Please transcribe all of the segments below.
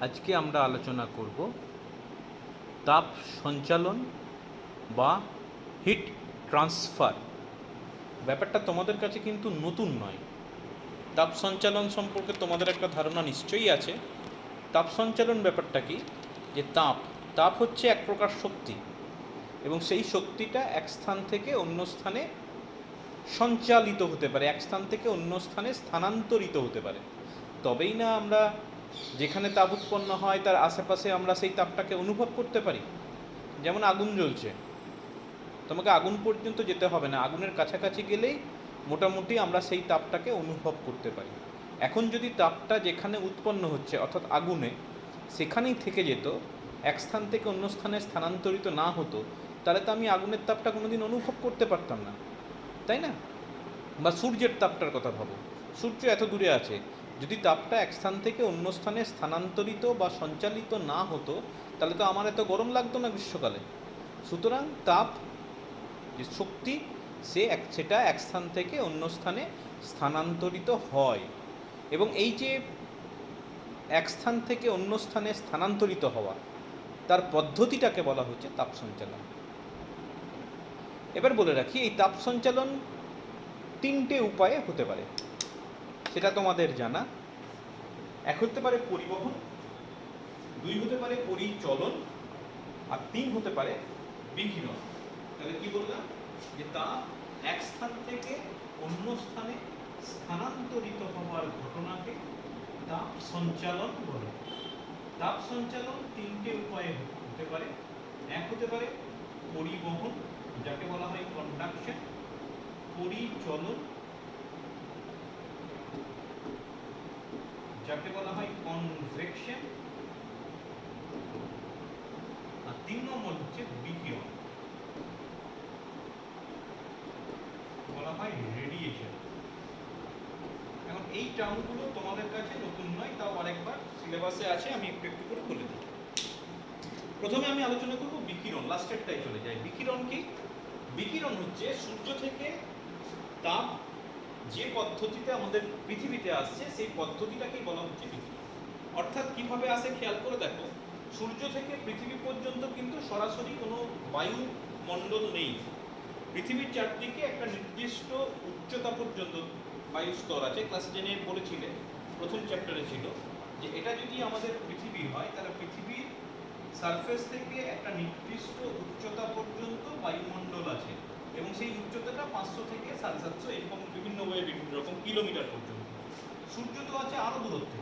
আজকে আমরা আলোচনা করব তাপ সঞ্চালন বা হিট ট্রান্সফার। ব্যাপারটা তোমাদের কাছে কিন্তু নতুন নয়। তাপ সঞ্চালন সম্পর্কে তোমাদের একটা ধারণা নিশ্চয়ই আছে। তাপ সঞ্চালন ব্যাপারটা কি, যে তাপ হচ্ছে এক প্রকার শক্তি, এবং সেই শক্তিটা এক স্থান থেকে অন্য স্থানে সঞ্চালিত হতে পারে, এক স্থান থেকে অন্য স্থানে স্থানান্তরিত হতে পারে। তবেই না আমরা যেখানে তাপ উৎপন্ন হয় তার আশেপাশে আমরা সেই তাপটাকে অনুভব করতে পারি। যেমন আগুন জ্বলছে, তোমাকে আগুন পর্যন্ত যেতে হবে না, আগুনের কাছাকাছি গেলেই মোটামুটি আমরা সেই তাপটাকে অনুভব করতে পারি। এখন যদি তাপটা যেখানে উৎপন্ন হচ্ছে অর্থাৎ আগুনে, সেখানেই থেকে যেত, এক স্থান থেকে অন্য স্থানে স্থানান্তরিত না হতো, তাহলে তো আমি আগুনের তাপটা কোনোদিন অনুভব করতে পারতাম না, তাই না? বা সূর্যের তাপটার কথা ভাবো, সূর্য এত দূরে আছে, যদি তাপটা এক স্থান থেকে অন্য স্থানে স্থানান্তরিত বা সঞ্চালিত না হতো, তাহলে তো আমার এত গরম লাগতো না গ্রীষ্মকালে। সুতরাং তাপ যে শক্তি, সেটা এক স্থান থেকে অন্য স্থানে স্থানান্তরিত হয়, এবং এই যে এক স্থান থেকে অন্য স্থানে স্থানান্তরিত হওয়া, তার পদ্ধতিটাকে বলা হচ্ছে তাপ সঞ্চালন। এবার বলে রাখি, এই তাপ সঞ্চালন তিনটে উপায়ে হতে পারে, সেটা তোমাদের জানা। এক হতে পারে পরিবহন, দুই হতে পারে পরিচলন, আর তিন হতে পারে বিকিরণ। তাহলে কি বললাম, যে তাপ এক স্থান থেকে অন্য স্থানে স্থানান্তরিত হওয়ার ঘটনাকে তাপ সঞ্চালন বলে। তাপ সঞ্চালন তিনটে উপায়ে হতে পারে। এক হতে পারে পরিবহন, যাকে বলা হয় কন্ডাকশন, পরিচলন, যাকে বলা হয় কনভেকশন, আর তিন নম্বর হচ্ছে বিকিরণ, বলা হয় রেডিয়েশন। এখন এই টার্মগুলো তোমাদের কাছে নতুন নয়, তাও আরেকবার সিলেবাসে আছে, আমি একটু একটু করে বলে দিই। প্রথমে আমি আলোচনা করব বিকিরণ, লাস্টেরটাই চলে যায়। বিকিরণ কি? বিকিরণ হচ্ছে সূর্য থেকে তাপ যে পদ্ধতিতে আমাদের পৃথিবীতে আসছে, সেই পদ্ধতিটাকেই বলা হচ্ছে বিকিরণ। অর্থাৎ কিভাবে আসে খেয়াল করে দেখো, সূর্য থেকে পৃথিবী পর্যন্ত কিন্তু সরাসরি কোনো বায়ুমণ্ডল নেই। পৃথিবীর চারদিকে একটা নির্দিষ্ট উচ্চতা পর্যন্ত বায়ু স্তর আছে। ক্লাস 10-এ পড়েছিলে, প্রথম চ্যাপ্টারে ছিল, যে এটা যদি আমাদের পৃথিবী হয়, তাহলে পৃথিবীর সারফেস থেকে একটা নির্দিষ্ট উচ্চতা পর্যন্ত বায়ুমণ্ডল আছে, এবং সেই উচ্চতাটা 500 থেকে 750 এরকম বিভিন্ন রকম কিলোমিটার পর্যন্ত। সূর্য তো আছে আরো দূরত্বে।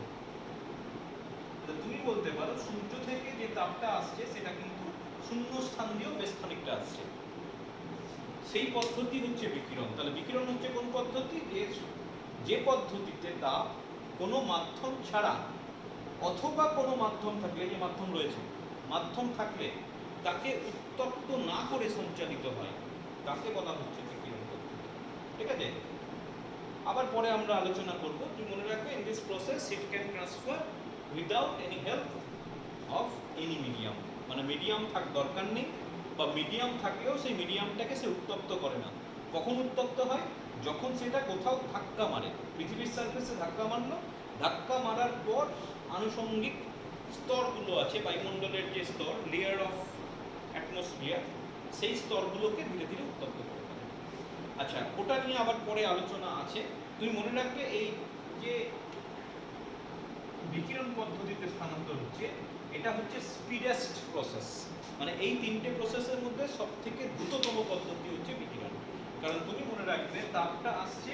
তুমি বলতে পারো সূর্য থেকে যে তাপটা আসছে সেটা কিন্তু শূন্য স্থান দিয়েও বেশ খানিকটা আসছে, সেই পদ্ধতি হচ্ছে বিকিরণ। তাহলে বিকিরণ হচ্ছে কোন পদ্ধতি? যে পদ্ধতিতে তাপ কোনো মাধ্যম ছাড়া অথবা কোনো মাধ্যম থাকলে, যে মাধ্যম রয়েছে, মাধ্যম থাকলে তাকে উত্তপ্ত না করে সঞ্চালিত হয়, তাকে বলা হচ্ছে বিকিরণ পদ্ধতি। ঠিক আছে? আবার পরে আমরা আলোচনা করব। তুমি মনে রাখবে, in this process heat can transfer without any help of any medium. মানে মিডিয়াম দরকার নেই, বা মিডিয়াম থাকলেও সেই মিডিয়ামটাকে সে উত্তপ্ত করে না। কখন উত্তপ্ত হয়? যখন সেটা কোথাও ধাক্কা মারে, পৃথিবীর সারফেসে ধাক্কা মারলো, ধাক্কা মারার পর আনুষঙ্গিক স্তরগুলো আছে, বায়ুমণ্ডলের যে স্তর, লেয়ার অফ অ্যাটমসফিয়ার, সেই স্তরগুলোকে ধীরে ধীরে উত্তপ্ত করে ফেলে। আচ্ছা, ওটা নিয়ে আবার পরে আলোচনা আছে। তুমি মনে রাখবে, এই যে বিকিরণ পদ্ধতিতে স্থানান্তর হচ্ছে, এটা হচ্ছে স্পিডেস্ট প্রসেস। মানে এই তিনটে প্রসেসের মধ্যে সব থেকে দ্রুততম পদ্ধতি হচ্ছে বিকিরণ। কারণ তুমি মনে রাখবে, তাপটা আসছে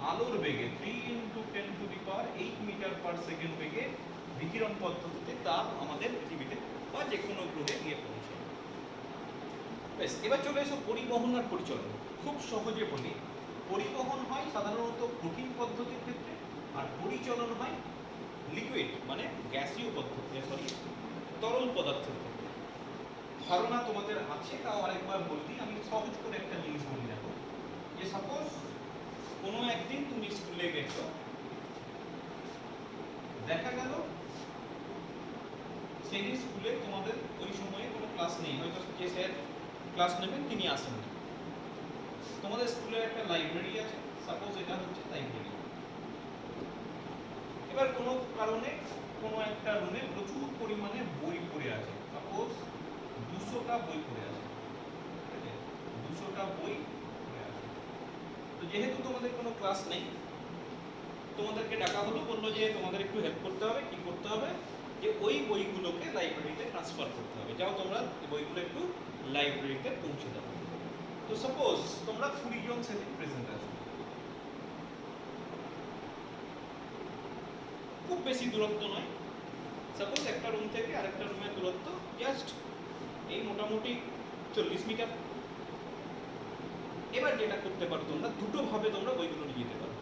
আলোর বেগে, 3 × 10⁸ মিটার পার সেকেন্ড বেগে বিকিরণ পদ্ধতিতে তাপ আমাদের পৃথিবীতে বা যে কোনো গ্রহে গিয়ে পৌঁছে। বেশ, এবার চলে এসো পরিবহন আর পরিচলন। খুব সহজে বলি, পরিবহন হয় সাধারণত কঠিন পদ্ধতির ক্ষেত্রে, আর পরিচলন হয় লিকুইড মানে গ্যাসীয় পদ্ধতি, তরল পদার্থের ক্ষেত্রে। ধারণা তোমাদের আছে, তাও আরেকবার বলছি। আমি সহজ করে একটা জিনিস বলি দেখো, যে সাপোজ কোনো একদিন তুমি স্কুলে গেছো, দেখা গেল সেই দিন স্কুলে তোমাদের ওই সময়ে কোনো ক্লাস নেই, হয়তো যে স্যার ক্লাস নেবেন তিনি আসেন না। তোমাদের স্কুলে একটা লাইব্রেরি আছে, সাপোজ এটা হচ্ছে লাইব্রেরি। এবার কোনো কারণে কোনো একটা রুমে প্রচুর পরিমাণে বই পড়ে আছে, সাপোজ 200টা বই পড়ে আছে, ঠিক আছে, 200টা বই পড়ে আছে। তো যেহেতু তোমাদের কোনো ক্লাস নেই, তোমাদেরকে ডাকা হলো, বললো যে তোমাদের একটু হেল্প করতে হবে। কি করতে হবে? যে ওই বইগুলোকে লাইব্রেরিতে ট্রান্সফার করতে হবে। যাও তোমরা বইগুলো একটু লাইব্রেরিতে পৌঁছে দাও। তো সাপোজ তোমরা 20 জন সেদিন প্রেজেন্ট আছো, খুব বেশি দূরত্ব নয়, সাপোজ একটা রুম থেকে আরেকটা রুমের দূরত্ব জাস্ট এই মোটামুটি 40 মিটার। এবার যেটা করতে পারো তোমরা, দুটো ভাবে তোমরা বইগুলো নিয়ে যেতে পারো।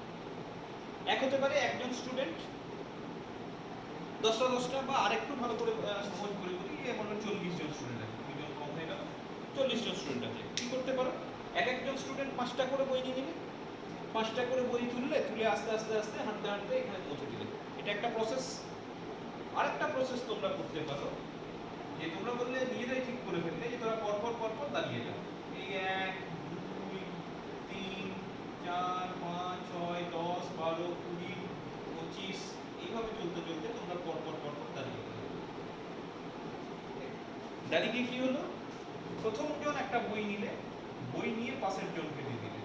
এক হতে পারে একজন স্টুডেন্ট 10টা বা আরেকটু ভালো করে সহজ করে বলি, এমন 40 জন স্টুডেন্ট আছে, 2 জন কম হয়ে গেল, 40 জন স্টুডেন্ট আছে। কি করতে পারো? এক একজন স্টুডেন্ট 5টা করে বই নিয়ে নিলে, 5টা করে বই তুলে আস্তে আস্তে আস্তে হাঁটতে হাঁটতে এখানে পৌঁছে দিলে। এটা একটা প্রসেস। আরেকটা প্রসেস তোমরা করতে পারো, যে তোমরা বললে নিজেরাই ঠিক করে ফেললে যে তোমরা পরপর দাঁড়িয়ে যাও। এই 1 2 3 4 5 6 10 12 20 25 এইভাবে চলতে চলতে তোমরা পরপর দাঁড়িয়ে গেলে। দাঁড়িয়ে গিয়ে কি হলো? প্রথম জন একটা বই নিলে, বই নিয়ে পাশের জনকে দিয়ে দিলে,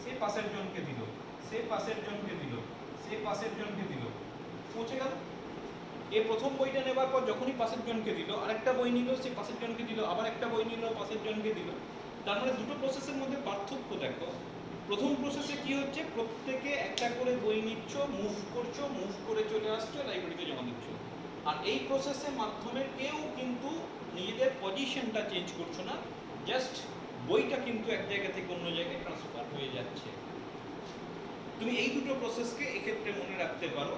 সে পাশের জনকে দিল, সে পাশের জনকে দিল, সে পাশের জনকে দিল, পৌঁছে গেল। এই প্রথম বইটা নেবার পর যখনই পাশের জনকে দিল, আরেকটা বই নিল, সে পাশের জনকে দিল, আবার একটা বই নিল, পাশের জনকে দিল। তার মানে দুটো প্রসেসের মধ্যে পার্থক্য দেখো। প্রথম প্রসেসে কি হচ্ছে? প্রত্যেকে একটা করে বই নিচ্ছ, মুভ করছো, মুভ করে চলে আসছো, লাইব্রেরিতে জমা দিচ্ছ। আর এই প্রসেসের মাধ্যমে কেউ কিন্তু নিজেদের পজিশনটা চেঞ্জ করছো না, জাস্ট বইটা কিন্তু এক জায়গা থেকে অন্য জায়গায় ট্রান্সফার হয়ে যাচ্ছে। তুমি এই দুটো প্রসেসকে এক্ষেত্রে মনে রাখতে পারো।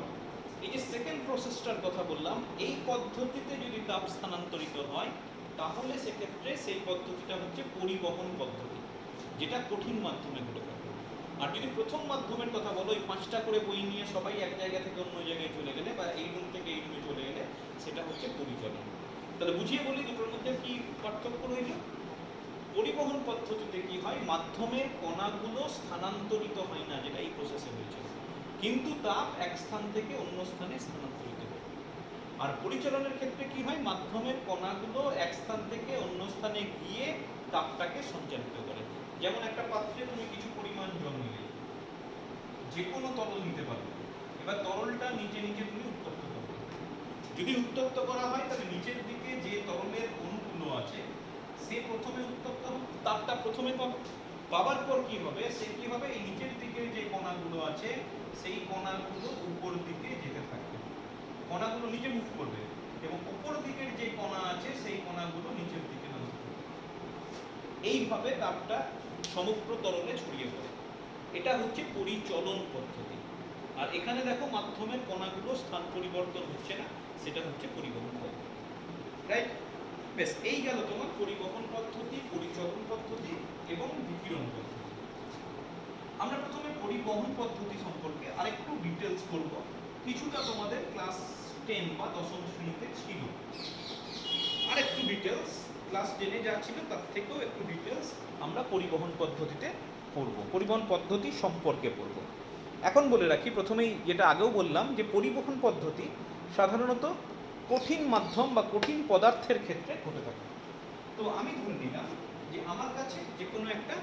এই যে সেকেন্ড প্রসেসটার কথা বললাম, এই পদ্ধতিতে যদি তাপ স্থানান্তরিত হয়, তাহলে সেক্ষেত্রে সেই পদ্ধতিটা হচ্ছে পরিবহন পদ্ধতি, যেটা কঠিন মাধ্যমে ঘটে থাকে। আর যদি প্রথম মাধ্যমের কথা বলো, ওই 5টা করে বই নিয়ে সবাই এক জায়গা থেকে অন্য জায়গায় চলে গেলে, বা এই রুম থেকে এই রুমে চলে গেলে, সেটা হচ্ছে পরিচালন। তাহলে বুঝিয়ে বলি দুটোর মধ্যে কি পার্থক্য রইল। পরিবহন পদ্ধতিতে কি হয়? মাধ্যমের কণাগুলো স্থানান্তরিত হয় না, যেটা এই প্রসেসে হয়েছে, কিন্তু তাপ এক স্থান থেকে অন্য স্থানে স্থানান্তরিত হয়। আর পরিচালনের ক্ষেত্রে কি হয়? মাধ্যমের কণাগুলো এক স্থান থেকে অন্য স্থানে গিয়ে তাপটাকে সঞ্চালিত করে। যেমন একটা পাত্রে তুমি কিছু পরিমাণ জল নিলে, যে কোনো তরল নিতে পারো, এবার তরলটা নিচে তুমি উত্তপ্ত করবে। যদি উত্তপ্ত করা হয়, তাহলে নিচের দিকে যে তরলের অণুগুলো আছে, সে প্রথমে উত্তপ্ত হবে, তাপটা প্রথমে পাবে। পাবার পর কি হবে? সে কি হবে? এই নিচের দিকে যে কণাগুলো আছে, সেই কণাগুলো উপর দিকে যেতে থাকবে, কণাগুলো নিচে মুভ করবে, এবং উপর দিকের যে কণা আছে সেই কণাগুলো নিচের দিকে নামবে। এইভাবে তাপটা সমগ্র তরলে ছড়িয়ে পড়ে। এটা হচ্ছে পরিচলন পদ্ধতি। আর এখানে দেখো মাধ্যমের কণাগুলো স্থান পরিবর্তন হচ্ছে না, সেটা হচ্ছে পরিবহন পদ্ধতি। রাইট? বেশ, এই গেল তোমার পরিবহন পদ্ধতি, পরিচলন পদ্ধতি এবং বিকিরণ পদ্ধতি। আমরা প্রথমে পরিবহন পদ্ধতি সম্পর্কে আরেকটু ডিটেলস করব। কিছুটা তোমাদের ক্লাস 10 বা 10ম শ্রেণীতে ছিল, আরেকটু ডিটেলস ক্লাস 10-এ যা ছিল তার থেকেও একটু ডিটেলস আমরা পরিবহন পদ্ধতিতে পড়ব, পরিবহন পদ্ধতি সম্পর্কে পড়ব। এখন বলে রাখি প্রথমেই, যেটা আগেও বললাম, যে পরিবহন পদ্ধতি সাধারণত কঠিন মাধ্যম বা কঠিন পদার্থের ক্ষেত্রে ঘটে থাকে। তো আমি ধরে নিলাম যে আমার কাছে যে কোনো একটা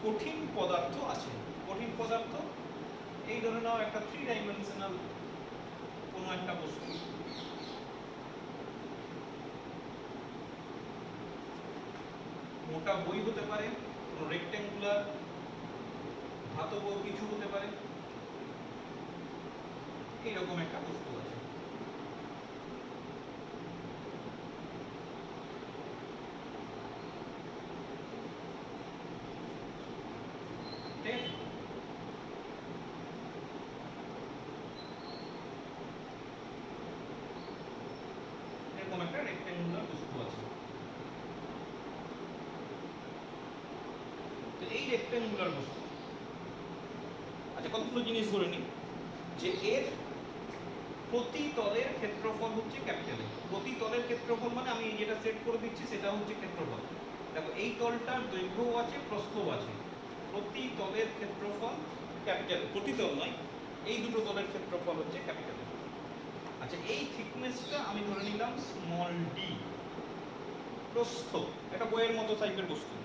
কঠিন পদার্থ আছে। কঠিন পদার্থ, এই ধরে নাও একটা 3 ডাইমেনশনাল কোনো একটা বস্তু, মোটা বই হতে পারে, কোনো রেক্ট্যাঙ্গুলার ধাতব কিছু হতে পারে, এইরকম একটা বস্তু আছে। এরকম একটা রেক্ট্যাঙ্গুলার বস্তু আছে। তো এই রেক্ট্যাঙ্গুলার বস্তু, আচ্ছা কতগুলো জিনিস ধরে নিই, যে এর প্রতি তলের ক্ষেত্রফল হচ্ছে ক্যাপিটাল এ। প্রতি তলের ক্ষেত্রফল মানে আমি যেটা সেট করে দিচ্ছি সেটা হচ্ছে ক্ষেত্রফল। দেখো এই তলটার দৈর্ঘ্যও আছে, প্রস্থও আছে। প্রতি তলের ক্ষেত্রফল ক্যাপিটাল, প্রতি তল নয়, এই দুটো তলের ক্ষেত্রফল হচ্ছে ক্যাপিটাল এ। আচ্ছা এই থিকনেসটা আমি ধরে নিলাম স্মল ডি, প্রস্থ একটা বইয়ের মতো টাইপের বস্তু।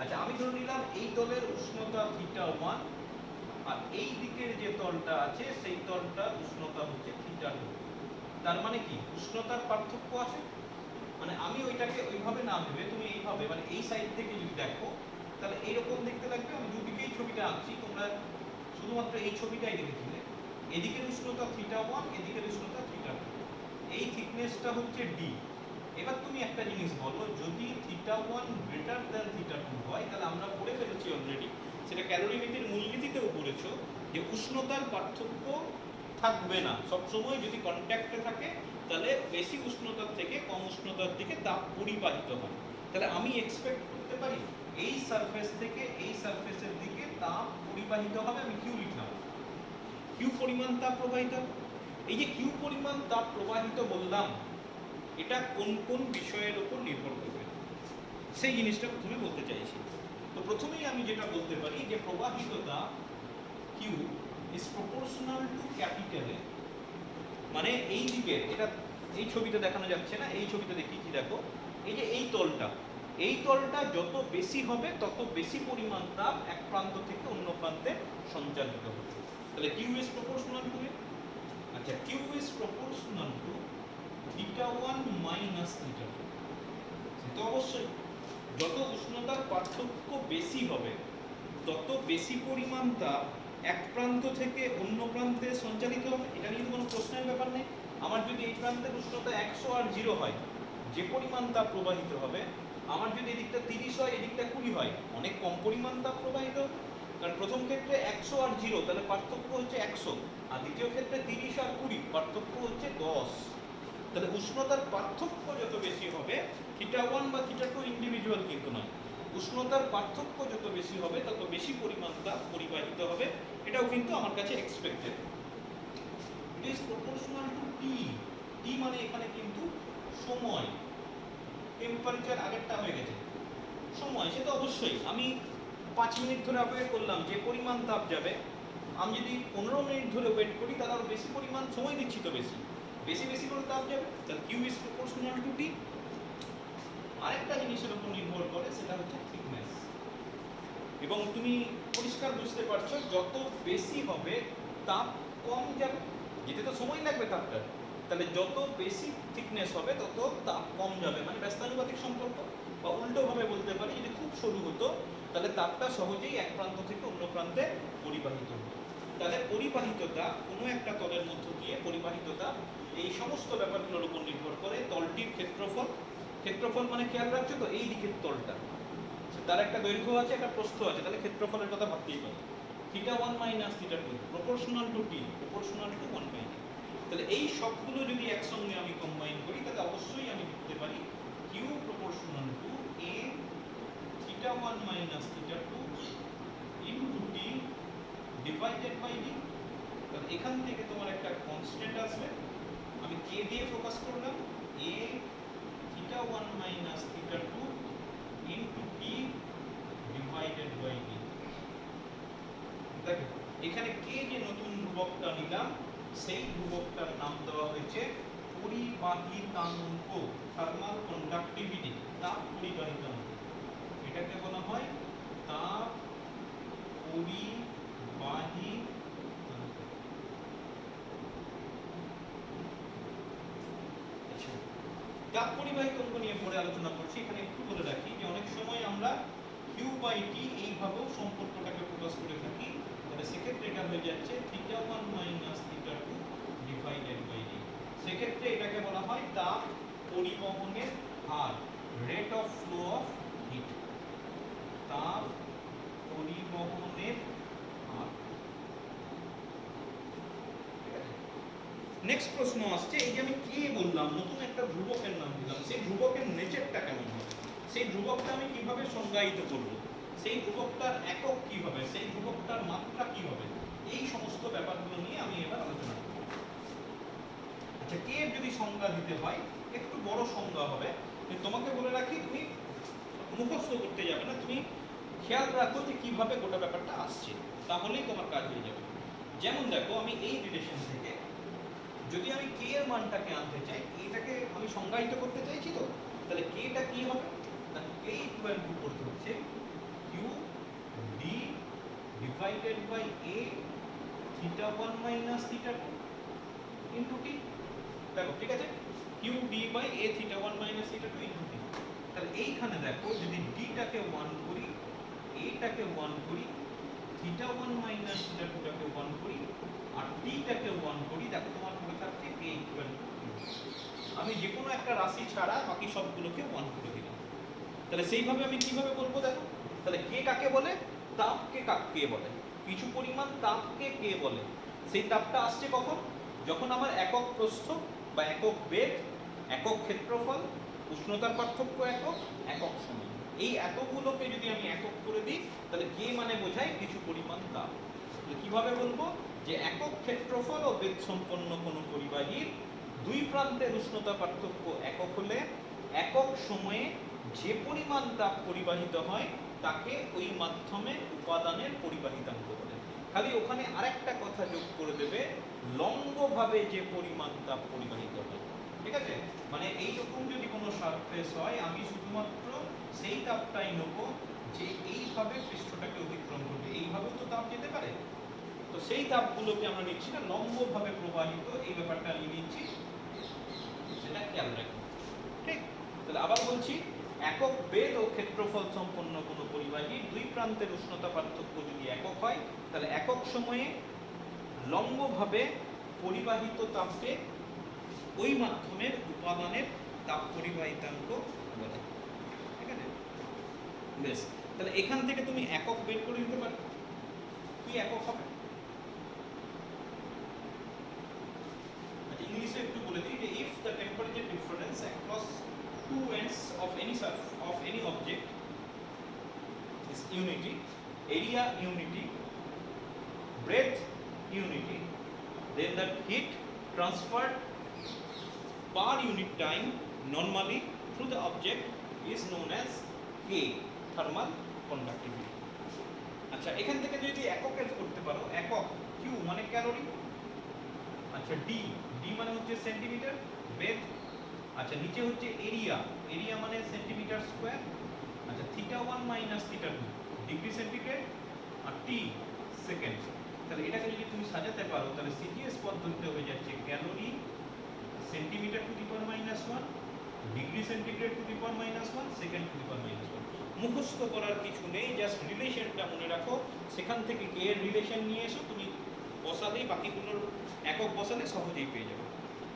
আচ্ছা আমি ধরে নিলাম এই তলের উষ্ণতা θ1, আর এই দিকের যে তলটা আছে সেই তলটার উষ্ণতা হচ্ছে θ2। তার মানে কি উষ্ণতার পার্থক্য আছে, মানে আমি ওইটাকে ওইভাবে না ভেবে তুমি এইভাবে মানে এই সাইড থেকে যদি দেখো তাহলে এইরকম দেখতে লাগবে। আমি দুদিকেই ছবিটা আঁকছি, তোমরা শুধুমাত্র এই ছবিটাই দেখেছিলে। এদিকের উষ্ণতা θ1, এদিকের উষ্ণতা θ2, এই থিকনেসটা হচ্ছে ডি। এবার তুমি একটা জিনিস বলো, যদি θ1 গ্রেটার দ্যান θ2 হয় তাহলে আমরা পড়ে ফেলেছি অলরেডি, সেটা ক্যালোরিমেট্রির মূলনীতিতেও পড়েছো, যে উষ্ণতার পার্থক্য থাকবে না সবসময়। যদি কন্ট্যাক্টে থাকে তাহলে বেশি উষ্ণতার থেকে কম উষ্ণতার দিকে তাপ পরিবাহিত হয়। তাহলে আমি এক্সপেক্ট করতে পারি এই সারফেস থেকে এই সারফেসের দিকে তাপ পরিবাহিত হবে। আমি কিউ লিখলাম, কিউ পরিমাণ তাপ প্রবাহিত হবে। এই যে কিউ পরিমাণ তাপ প্রবাহিত বললাম, এটা কোন কোন বিষয়ের উপর নির্ভর করবে সেই জিনিসটা প্রথমে বলতে চাইছি। তো প্রথমেই আমি যেটা বলতে পারি যে প্রবাহিত তাপ Q is proportional to capital A, মানে এই দিকের, এটা এই ছবিতে দেখানো যাচ্ছে না, এই ছবিতে দেখিয়েছি দেখো, এই যে এই তলটা যত বেশি হবে তত বেশি পরিমাণ তাপ এক প্রান্ত থেকে অন্য প্রান্তে সঞ্চালিত হবে। তাহলে Q is proportional to A. আচ্ছা Q is proportional to θ1 minus θ2। তো অবশ্যই যত উষ্ণতার পার্থক্য বেশি হবে তত বেশি পরিমাণ তাপ এক প্রান্ত থেকে অন্য প্রান্তে সঞ্চালিত হবে। এটা নিয়ে কোনো প্রশ্নের ব্যাপার নেই। আমার যদি এই প্রান্তের উষ্ণতা 100 আর 0 হয়, যে পরিমাণ তাপ প্রবাহিত হবে, আমার যদি এদিকটা 30 হয় এদিকটা 20 হয়, অনেক কম পরিমাণ তাপ প্রবাহিত হবে। কারণ প্রথম ক্ষেত্রে 100 আর 0 তাহলে পার্থক্য হচ্ছে 100, আর দ্বিতীয় ক্ষেত্রে 30 আর 20 পার্থক্য হচ্ছে 10। তাহলে উষ্ণতার পার্থক্য যত বেশি হবে, θ1 বা θ2 ইন্ডিভিজুয়াল কিন্তু নয়, উষ্ণতার পার্থক্য যত বেশি হবে তত বেশি পরিমাণ তাপ পরিবাহিত হবে। এটাও কিন্তু আমার কাছে expected. It is proportional to T. T মানে এখানে কিন্তু সময়, টেম্পারেচার আগেরটা হয়ে গেছে, সময় সে তো অবশ্যই। আমি 5 মিনিট ধরে অপেক্ষা করলাম, যে পরিমাণ তাপ যাবে, আমি যদি 15 মিনিট ধরে ওয়েট করি তাহলে আরো বেশি পরিমাণ সময় দিচ্ছি, তো বেশি বেশি বেশি করে তাপ যাবে। তাহলে কিউ ইজ প্রপোর্শনাল টু টি। আরেকটা জিনিসের উপর নির্ভর করে, সেটা হচ্ছে থিকনেস। এবং তুমি পরিষ্কার বুঝতে পারছো যত বেশি হবে তাপ কম যাবে, যেতে তো সময় লাগবে তাপটা, তাহলে যত বেশি থিকনেস হবে তত তাপ কম যাবে, মানে ব্যস্তানুপাতিক সম্পর্ক। বা উল্টোভাবে বলতে পারি, যদি খুব সরু হতো তাহলে তাপটা সহজেই এক প্রান্ত থেকে অন্য প্রান্তে পরিবাহিত হতো। তাহলে পরিবাহিততা কোনো একটা তলের মধ্য দিয়ে পরিবাহিততা এই সমস্ত ব্যাপারগুলোর উপর নির্ভর করে। তলটির ক্ষেত্রফল, ক্ষেত্রফল মানে খেয়াল রাখছো তো এই দিকের তলটা, তার একটা দৈর্ঘ্য আছে একটা প্রস্থ আছে, তাহলে ক্ষেত্রফলের কথা ভাবতেই পারো। θ1 minus θ2 proportional to T, proportional to 1/t। তাহলে এই সবগুলো যদি একসঙ্গে আমি কম্বাইন করি তাহলে অবশ্যই আমি লিখতে পারি Q proportional to a θ1 minus θ2 into t divided by d। তাহলে এখান থেকে তোমার একটা কনস্ট্যান্ট আসবে, আমি k দিয়ে ফোকাস করলাম, a θ1 minus θ2 into t divided by d। দেখো এখানে k যে নতুন ধ্রুবকটা নিলাম সেই ধ্রুবকটার নাম দেওয়া হয়েছে পরিবাহিতাঙ্ক, থার্মাল কন্ডাক্টিভিটি, তাপ পরিবাহিতাঙ্ক। এটাকে বলা হয় তাপ পরিবাহিতাঙ্ক। আচ্ছা তাপ পরিবাহিতাঙ্ক নিয়ে পরে আলোচনা করছি। এখানে একটু বলে রাখি যে অনেক সময় আমরা কিউ বাই টি এইভাবেও সম্পর্কটাকে প্রকাশ করে থাকি। তাহলে সেক্ষেত্রে এটা হয়ে যাচ্ছে θ1 মাইনাস θ2 ডিভাইডেড বাই d। সেক্ষেত্রে এটাকে বলা হয় তাপ পরিবহনের হার, rate of flow of heat, তাপ পরিবহনের হার। নেক্সট প্রশ্ন আসছে, এই যে আমি কে বললাম, নতুন একটা ধ্রুবকের নাম দিলাম, সেই ধ্রুবকের নেচারটা কেমন হবে, সেই ধ্রুবকটা আমি কিভাবে সংজ্ঞায়িত করব, সেই ধ্রুবকটার একক কি হবে, সেই ধ্রুবকটার মাত্রা কি হবে, এই সমস্ত ব্যাপারগুলো নিয়ে আমি এবার আলোচনা করব। আচ্ছা কে এর যদি সংজ্ঞা দিতে হয় একটু বড় সংজ্ঞা হবে, তোমাকে বলে রাখি তুমি মুখস্থ করতে যাবে না, তুমি খেয়াল রাখো যে কিভাবে গোটা ব্যাপারটা আসছে, তাহলেই তোমার কাজ হয়ে যাবে। যেমন দেখো আমি এই রিলেশন থেকে যদি আমি কে এর মানটাকে আনতে চাই, এটাকে আমি সংজ্ঞায়িত করতে চাইছি, তো তাহলে কেটা কি হবে, না কে ইকুয়াল টু করতে হচ্ছে Q D divided by A theta 1 minus theta 2 into T. দেখো ঠিক আছে, Q D by A theta 1 minus theta 2 into T. তাহলে এইখানে দেখো যদি ডিটাকে 1 করি, এটাকে 1 করি, থিটা 1 মাইনাস থিটা 2 টাকে 1 করি, আর টিটাকে 1 করি, দেখো তোমার পড়ে থাকছে কে ইকুয়াল টু। আমি যে কোনো একটা রাশি ছাড়া বাকি সবগুলোকে 1 করে দিলাম। তাহলে সেইভাবে আমি কিভাবে বলবো দেখো, তাহলে কে কাকে বলে, তাপকে কে বলে, কিছু পরিমাণ তাপকে কে বলে। সেই তাপটা আসছে কখন, যখন আমার একক প্রস্থ বা একক বেগ, একক ক্ষেত্রফল, উষ্ণতার পার্থক্য একক, একক সময়, এই এতগুলোকে যদি আমি একক করে দিই, তাহলে কে মানে বোঝায় কিছু পরিমাণ তাপ। তাহলে কিভাবে বলবো, যে একক ক্ষেত্রফল ও বেগ সম্পন্ন কোনো পরিবাহীর দুই প্রান্তের উষ্ণতা পার্থক্য একক হলে একক সময়ে যে পরিমাণ তাপ পরিবাহিত হয় তাকে ওই মাধ্যমে উপাদানের পরিবাহিতাঙ্ক বলে। খালি ওখানে আরেকটা কথা যোগ করে দেবে, লম্বভাবে যে পরিমাণ তাপ পরিবাহিত হয়। ঠিক আছে, মানে এইরকম যদি কোনো সারফেস হয়, আমি শুধুমাত্র সেই তাপটাই নেব যে এইভাবে পৃষ্ঠটাকে অতিক্রম করবে। এইভাবেও তো তাপ যেতে পারে, তো সেই তাপগুলোকে আমরা নিচ্ছি না, লম্বভাবে প্রবাহিত এই ব্যাপারটা আমি নিচ্ছি, সেটা খেয়াল রাখবো। ঠিক, তাহলে আবার বলছি, একক বেগ ও ক্ষেত্রফল সম্পন্ন কোনো পরিবাহী দুই প্রান্তের উষ্ণতা পার্থক্য যদি একক হয়, তাহলে একক সময়ে লম্বভাবে পরিবাহিত তাপকে ওই মাধ্যমের উপাদানের তাপ পরিবাহিতাঙ্ক বলে। ঠিক আছে, বেশ, তাহলে এখান থেকে তুমি একক বের করে দিতে পারো, কি একক হবে। ইংলিশে একটু বলে দিই যে if the temperature difference across two ends of any object is unity, area unity, breadth unity, then the heat transferred per unit time normally through the object is known as K, thermal conductivity. আচ্ছা, এখান থেকে যদি এককের করতে পারো, একক Q মানে calorie, আচ্ছা ডি মানে হচ্ছে সেন্টিমিটার বেগ, আচ্ছা নিচে হচ্ছে এরিয়া, এরিয়া মানে সেন্টিমিটার স্কয়ার, আচ্ছা theta 1 minus theta 2 degree centigrade, আর টি সেকেন্ড। তাহলে এটাকে যদি তুমি সাজাতে পারো, তাহলে সিজিএস পদ্ধতিতে হয়ে যাচ্ছে calorie centimetre to the power minus 1, degree centigrade to the power minus 1, second to the power minus 1। মুখস্থ করার কিছু নেই, জাস্ট রিলেশনটা মনে রাখো, সেখান থেকে কে এর রিলেশন নিয়ে এসো, তুমি বসালেই বাকিগুলোর একক বসালে সহজেই পেয়ে যাবে।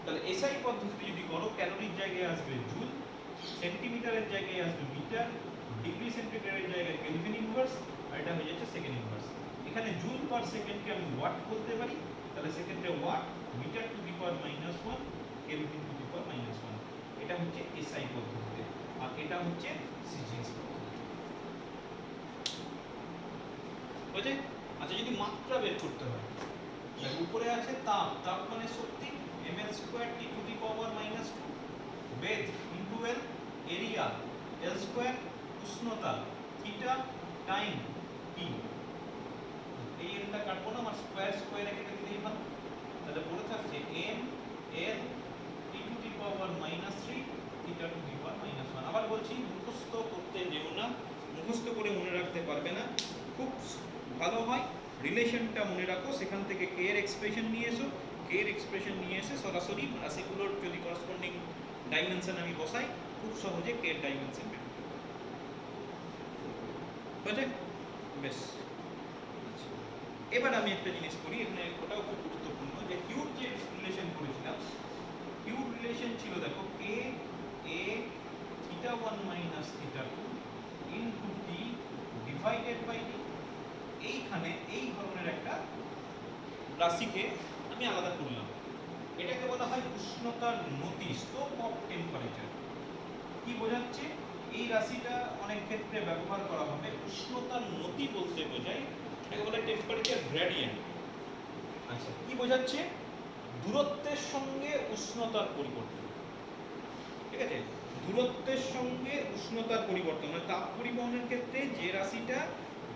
তাহলে এসআই পদ্ধতিতে যদি করো, ক্যালোরির জায়গায় আসবে জুল, সেন্টিমিটারের জায়গায় আসবে মিটার, ডিগ্রি সেন্টিগ্রেডের জায়গায় কেলভিন ইনভার্স, আর এটা হয়ে যাচ্ছে সেকেন্ড ইনভার্স। এখানে জুল পার সেকেন্ডকে আমি ওয়াট বলতে পারি, তাহলে সেকেন্ডে watt, metre to the power minus 1, kelvin to the power minus 1। এটা হচ্ছে এসআই পদ্ধতিতে, আর এটা হচ্ছে সিজিএস পদ্ধতি। বুঝে? আচ্ছা, যদি মাত্রা বের করতে হয়, উপরে আছে তাপ, তাপ মানে শক্তি, ml square t two the power minus 2, beg into L, area L square, উষ্ণতা থিটা, টাইম টি। এই এলটা কাটবো না, আমার স্কয়ার স্কয়ারে কেটে দিলেই ভালো। তাহলে পড়ে থাকছে m l t two the power minus 3, theta two the power minus 1। আবার বলছি, মুখস্থ করতে যেও না, মুখস্থ করে মনে রাখতে পারবে না। খুব ভালো হয় রিলেশনটা মনে রাখো, সেখান থেকে কে এর এক্সপ্রেশন নিয়ে এসো, কে এর এক্সপ্রেশন নিয়ে এসে সরাসরি রাশিগুলোর যদি করসপন্ডিং ডাইমেনশন আমি বসাই, খুব সহজে কে এর ডাইমেনশন বের করতে পারবো। বুঝলে? বেশ, এবার আমি একটা জিনিস করি, এখানে ওটাও খুব গুরুত্বপূর্ণ, যে কিউর যে রিলেশন করেছিলাম, কিউর রিলেশন ছিল দেখো K A theta 1 minus theta 2 into T divided by D. এইখানে এই ধরনের একটা রাশিকে আমি আলাদা করলাম, এটাকে বলা হয় উষ্ণতার নতি, স্লোপ অফ টেম্পারেচার। কি বোঝাচ্ছে? এই রাশিটা অনেক ক্ষেত্রে ব্যবহার করা হবে, উষ্ণতার নতি বলতে বোঝায়, এটাকে বলে টেম্পারেচার গ্রেডিয়েন্ট। আচ্ছা, কি বোঝাচ্ছে? দূরত্বের সঙ্গে উষ্ণতার পরিবর্তন। ঠিক আছে, দূরত্বের সঙ্গে উষ্ণতার পরিবর্তন, মানে তাপ পরিবহনের ক্ষেত্রে যে রাশিটা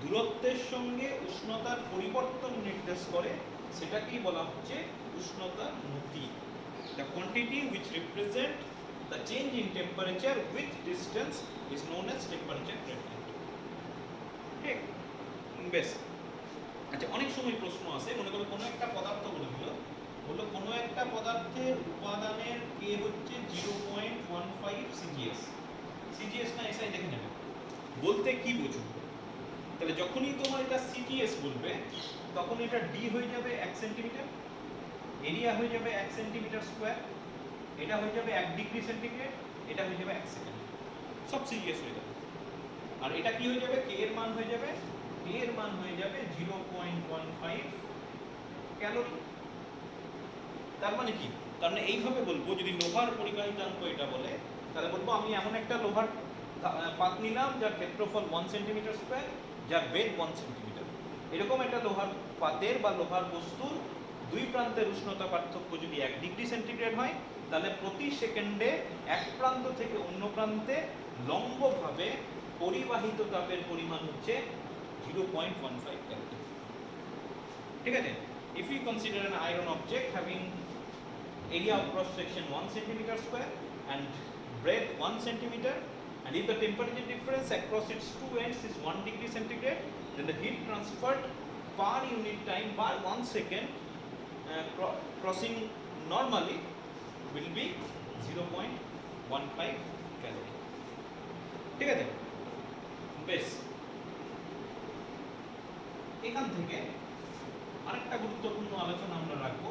দূরত্বের সঙ্গে উষ্ণতার পরিবর্তন নির্দেশ করে, সেটাকেই বলা হচ্ছে উষ্ণতার নতি। The quantity which represent the change in temperature with distance is known as temperature gradient. ঠিক বেশ। আচ্ছা, অনেক সময় প্রশ্ন আসে, মনে করো কোনো একটা পদার্থ বলে দিল, বললো কোনো একটা পদার্থের উপাদানের কে হচ্ছে 0.15 সিজিএস। সিজিএস না এসআই দেখে নেবে, বলতে কি বোঝো? তাহলে যখনই তোমার এটা সিজিএস বলবে তখন এটা ডি হয়ে যাবে 1 সেন্টিমিটার, এরিয়া হয়ে যাবে 1 সেন্টিমিটার স্কোয়ার, এটা হয়ে যাবে 1 ডিগ্রি সেন্টিগ্রেড, এটা হয়ে যাবে 1 সেকেন্ড, সব সিজিএস হয়ে যাবে। আর এটা কি হয়ে যাবে? কে এর মান হয়ে যাবে, কে এর মান হয়ে যাবে 0.15 ক্যালোরি। তার মানে কি? তার মানে এইভাবে বলবো, যদি লোহার পরিবাহিতাঙ্ক এটা বলে, তাহলে বলবো আমি এমন একটা লোহার পাত নিলাম যার ক্ষেত্রফল 1 সেন্টিমিটার স্কোয়ার, যার বেদ 1 সেন্টিমিটার। এরকম একটা লোহার পাতের বা লোহার বস্তুর দুই প্রান্তের উষ্ণতা পার্থক্য যদি 1 ডিগ্রি সেন্টিগ্রেড হয়, তাহলে প্রতি সেকেন্ডে এক প্রান্ত থেকে অন্য প্রান্তে লম্বভাবে পরিবাহিত তাপের পরিমাণ হচ্ছে 0.15 ক্যালোরি। ঠিক আছে? If we consider an iron object having area of cross section 1 centimeter square and breadth 1 centimeter, and if the temperature difference across its two ends is 1 degree centigrade, then the heat transferred per unit time by 1 second crossing normally will be 0.15 calorie. ঠিক আছে? বেশ, এখান থেকে আরেকটা গুরুত্বপূর্ণ আলোচনা আমরা রাখবো,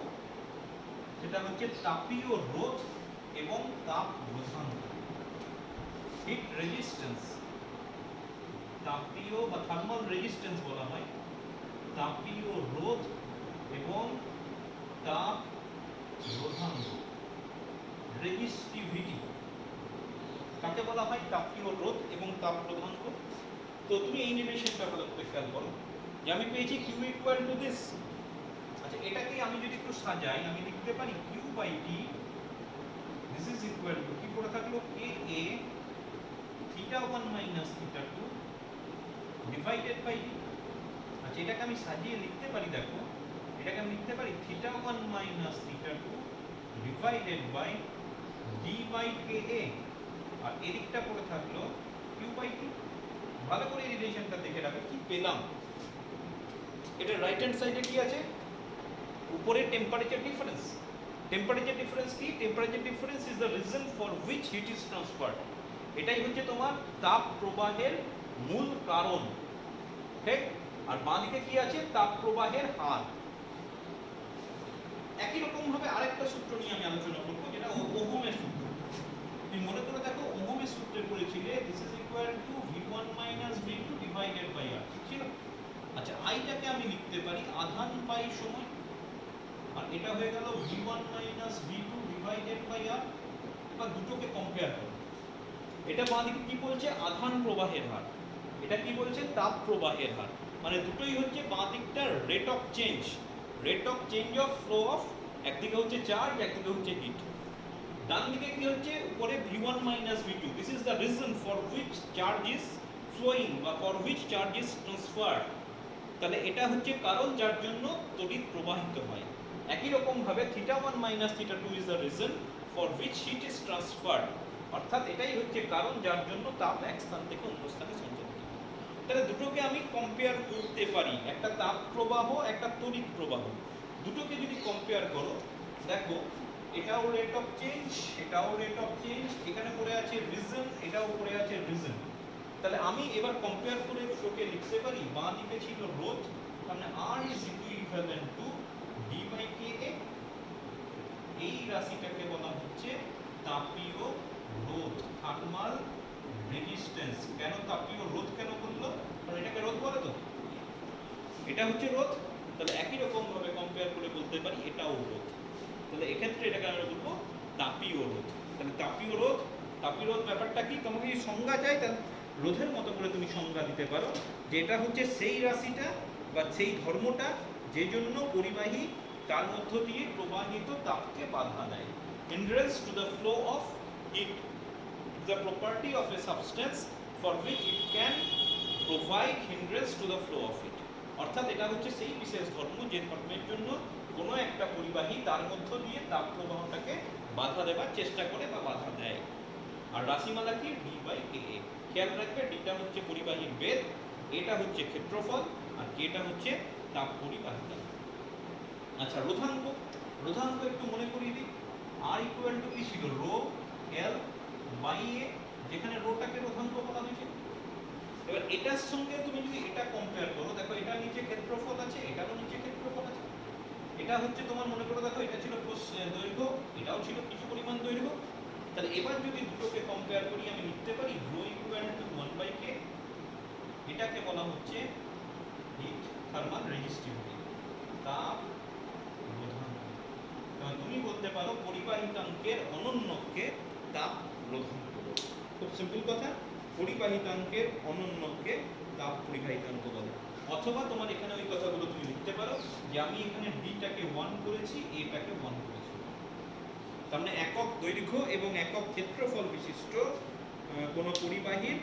সেটা হচ্ছে তাপীয় রোধ এবং তাপ রোধাঙ্ক, হিট রেজিস্ট্যান্স। তাপীয় বা থার্মাল রেজিস্ট্যান্স বলা হয় তাপীয় রোধ এবং তাপ রোধাঙ্ক। রেজিস্টিভিটি কাকে বলা হয়? তাপীয় রোধ এবং তাপ রোধাঙ্ক। তো তুমি এই রিলেশনটা ভালো করে খেয়াল করো, যে আমি পেয়েছি Q ইকুয়াল টু দিস। আচ্ছা, এটাকে আমি যদি একটু সাজাই, আমি লিখতে পারি Q by T, this is equal to কি পড়ে থাকলো Ka theta 1 minus theta 2 divided by D। আচ্ছা, এটাকে আমি সাজিয়ে লিখতে পারি, দেখো এটাকে আমি লিখতে পারি theta 1 minus theta 2 divided by D by Ka, আর এদিকটা পড়ে থাকলো Q বাই T। ভালো করে এই রিলেশনটা দেখে রাখো, কি পেলাম। এটা রাইট হ্যান্ড সাইডে কি আছে? উপরে টেম্পারেচার ডিফারেন্স। টেম্পারেচার ডিফারেন্স কি? Temperature difference is the reason for which heat is transferred. এটাই হচ্ছে তোমার তাপ প্রবাহের মূল কারণ। ঠিক? আর বাঁদিকে কি আছে? তাপ প্রবাহের হার। একই রকম ভাবে আরেকটা সূত্র নিয়ে আমি আলোচনা করব, যেটা ওহমের সূত্র। তুমি মনে করে দেখো, ওহমের সূত্রে পড়েছিলে this is equal to V1 minus V2 divided by R, ঠিক ছিল? আচ্ছা, আইটাকে আমি লিখতে পারি আধান পাই সময়, আর এটা হয়ে গেল V1 minus V2 divided by R। এবার দুটোকে কম্পেয়ার করো। এটা বাঁদিকে কি বলছে? আধান প্রবাহের হার। এটা কি বলছে? তাপ প্রবাহের হার। মানে দুটোই হচ্ছে বাঁদিকটার rate of change, rate of change of flow of, একদিকে হচ্ছে চার্জ, একদিকে হচ্ছে হিট। ডান দিকে কি হচ্ছে? উপরে V1 minus V2, this is the reason for which charge is flowing বা for which charge is transferred. তাহলে এটা হচ্ছে কারণ যার জন্য তড়িৎ প্রবাহিত হয়। একই রকম ভাবে theta 1 minus theta 2 is the reason for which heat is transferred, অর্থাৎ এটাই হচ্ছে কারণ যার জন্য তাপ এক স্থান থেকে অন্য স্থানে সঞ্চালিত হয়। তাহলে দুটোকে আমি কম্পেয়ার করতে পারি, একটা তাপ প্রবাহ, একটা তড়িৎ প্রবাহ। দুটোকে যদি কম্পেয়ার করো, দেখো এটাও রেট অফ চেঞ্জ, এটাও রেট অফ চেঞ্জ, এখানে পড়ে আছে রিজন, এটাও পড়ে আছে রিজন। তাহলে আমি এবার কম্পেয়ার করে দুটোকে লিখতে পারি, বাঁ দিকে ছিল রোধ, মানে R is equivalent to D by Ka। এই রাশিটাকে বলা হচ্ছে তাপীয় রোধ, থার্মাল রেজিস্ট্যান্স। কেন তাপীয় রোধ কেন বললো? কারণ এটাকে রোধ বলে, তো এটা হচ্ছে রোধ। তাহলে একই রকম ভাবে কম্পেয়ার করে বলতে পারি এটাও রোধ। তাহলে এক্ষেত্রে এটাকে আমরা বলবো তাপীয় রোধ। তাহলে তাপীয় রোধ, তাপীয় রোধ ব্যাপারটা কি? তোমাকে যদি সংজ্ঞা চাই, তাহলে রোধের মতো করে তুমি সংজ্ঞা দিতে পারো, যে এটা হচ্ছে সেই রাশিটা বা সেই ধর্মটা যে জন্য পরিবাহী তার মধ্য দিয়ে প্রবাহিত তাপকে বাধা দেয়। Hindrance to the flow of heat is the property of a substance for which it can provide hindrance to the flow of heat. অর্থাৎ এটা হচ্ছে সেই বিশেষ ধর্ম যে ধর্মের জন্য কোনো একটা পরিবাহী তার মধ্য দিয়ে তাপ প্রবাহটাকে বাধা দেবার চেষ্টা করে বা বাধা দেয়। আর রাশিমালা কি? ডি বাই কে এ। খেয়াল রাখবে ডিটা হচ্ছে পরিবাহীর বেধ, এটা হচ্ছে ক্ষেত্রফল, আর কেটা হচ্ছে তাপ পরিবাহিতা। আচ্ছা, রোধাঙ্ক। রোধাঙ্ক একটু মনে করিয়ে দিই। আর ইকুয়াল টু কি ছিল? রো এল বাই এ, যেখানে রোটাকে রোধাঙ্ক বলা হয়েছে। এবার এটার সঙ্গে তুমি যদি এটা কম্পেয়ার করো, দেখো এটার নিচে ক্ষেত্রফল আছে, এটারও নিচে ক্ষেত্রফল আছে। এটা হচ্ছে তোমার, মনে করো দেখো এটা ছিল দৈর্ঘ্য, এটাও ছিল কিছু পরিমাণ দৈর্ঘ্য। তাহলে এবার যদি দুটোকে কম্পেয়ার করি, আমি লিখতে পারি রো ইকুয়াল টু 1 বাই কে। এটাকে বলা হচ্ছে হিট থার্মাল রেজিস্টিভিটি, তাপ রোধাঙ্ক। কারণ তুমি বলতে পারো পরিবাহিতাঙ্কের অনন্যকে তাপ রোধাঙ্ক। খুব সিম্পল কথা, পরিবাহিতাঙ্কের অনন্যকে তাপ পরিবাহিতাঙ্ক বলে। অথবা তোমার এখানে ওই কথাগুলো তুমি লিখতে পারো যে আমি এখানে ডিটাকে 1 করেছি, এটাকে 1 করেছি। তার মানে একক দৈর্ঘ্য এবং একক ক্ষেত্রফল বিশিষ্ট কোন পরিবাহীর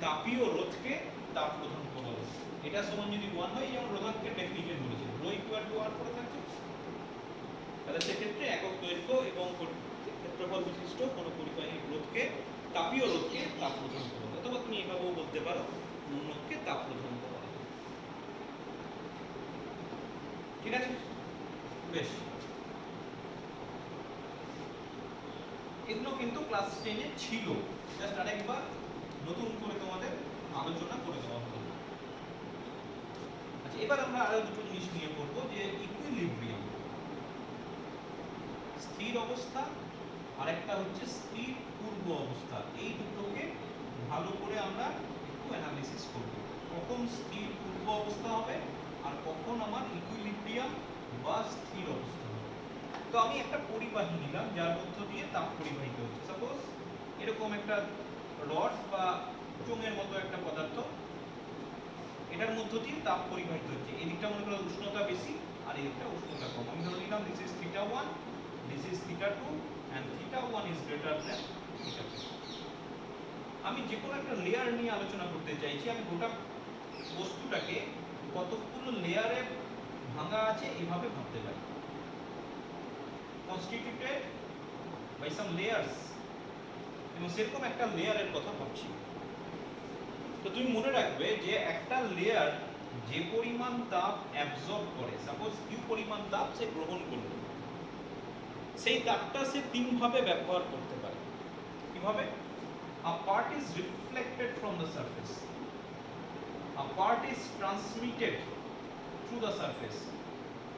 তাপীয় রোধকে তাপ রোধাঙ্ক বলে। এটা সমান যদি 1 হয়, যেমন রোধাঙ্কের ডেফিনিশন বলেছে রো ইকুয়াল টু আর করে থাকছে, তাহলে সেক্ষেত্রে একক দৈর্ঘ্য এবং ক্ষেত্রফল বিশিষ্ট কোন পরিবাহীর রোধকে, তাপীয় রোধকে তাপ রোধাঙ্ক বলে। অথবা তুমি এভাবেও বলতে পারো উন্নতকে তাপ রোধাঙ্ক বলে। ঠিক আছে, বেশ। এগুলো কিন্তু ক্লাস 10 এ ছিল, জাস্ট আরেকবার নতুন করে তোমাদের আলোচনা করে দেওয়া হলো। আচ্ছা, এবার আমরা আরো দুটো জিনিস নিয়ে পড়ব, যে ইকুইলিব্রিয়াম, স্থির অবস্থা, আরেকটা হচ্ছে স্থির পূর্ব অবস্থা। এই দুটোকে ভালো করে আমরা একটু অ্যানালিসিস করব। কখন স্থির পূর্ব অবস্থা হবে আর কখন আমার ইকুইলিব্রিয়াম বা স্থির অবস্থা হবে। তো আমি একটা পরিবাহী নিলাম যার মধ্য দিয়ে তাপ পরিবাহিত হচ্ছে। সাপোজ এরকম একটা রড বা চোঙের মতো একটা পদার্থ, এটার মধ্য দিয়ে তাপ পরিবাহিত হচ্ছে। এদিকটা মনে করো উষ্ণতা বেশি আর এদিকটা উষ্ণতা কম। আমি ধরে নিলাম this is θ1, this is θ2 and θ1 is greater than θ2। আমি যে কোনো একটা লেয়ার নিয়ে আলোচনা করতে চাইছি। আমি গোটা বস্তুটাকে কতগুলো লেয়ারে ভাঙা আছে এভাবে ভাবতে পারি, constituted by some layers, এবং সেরকম একটা লেয়ারের কথা ভাবছি। তো তুমি মনে রাখবে যে একটা লেয়ার যে পরিমাণ তাপ অ্যাবজর্ব করে, সাপোজ কিউ পরিমাণ তাপ সে গ্রহণ করলো, সেই তাপটা সে তিন ভাবে ব্যবহার করতে পারে। কিভাবে? A part is reflected from the surface, a part is transmitted through the surface,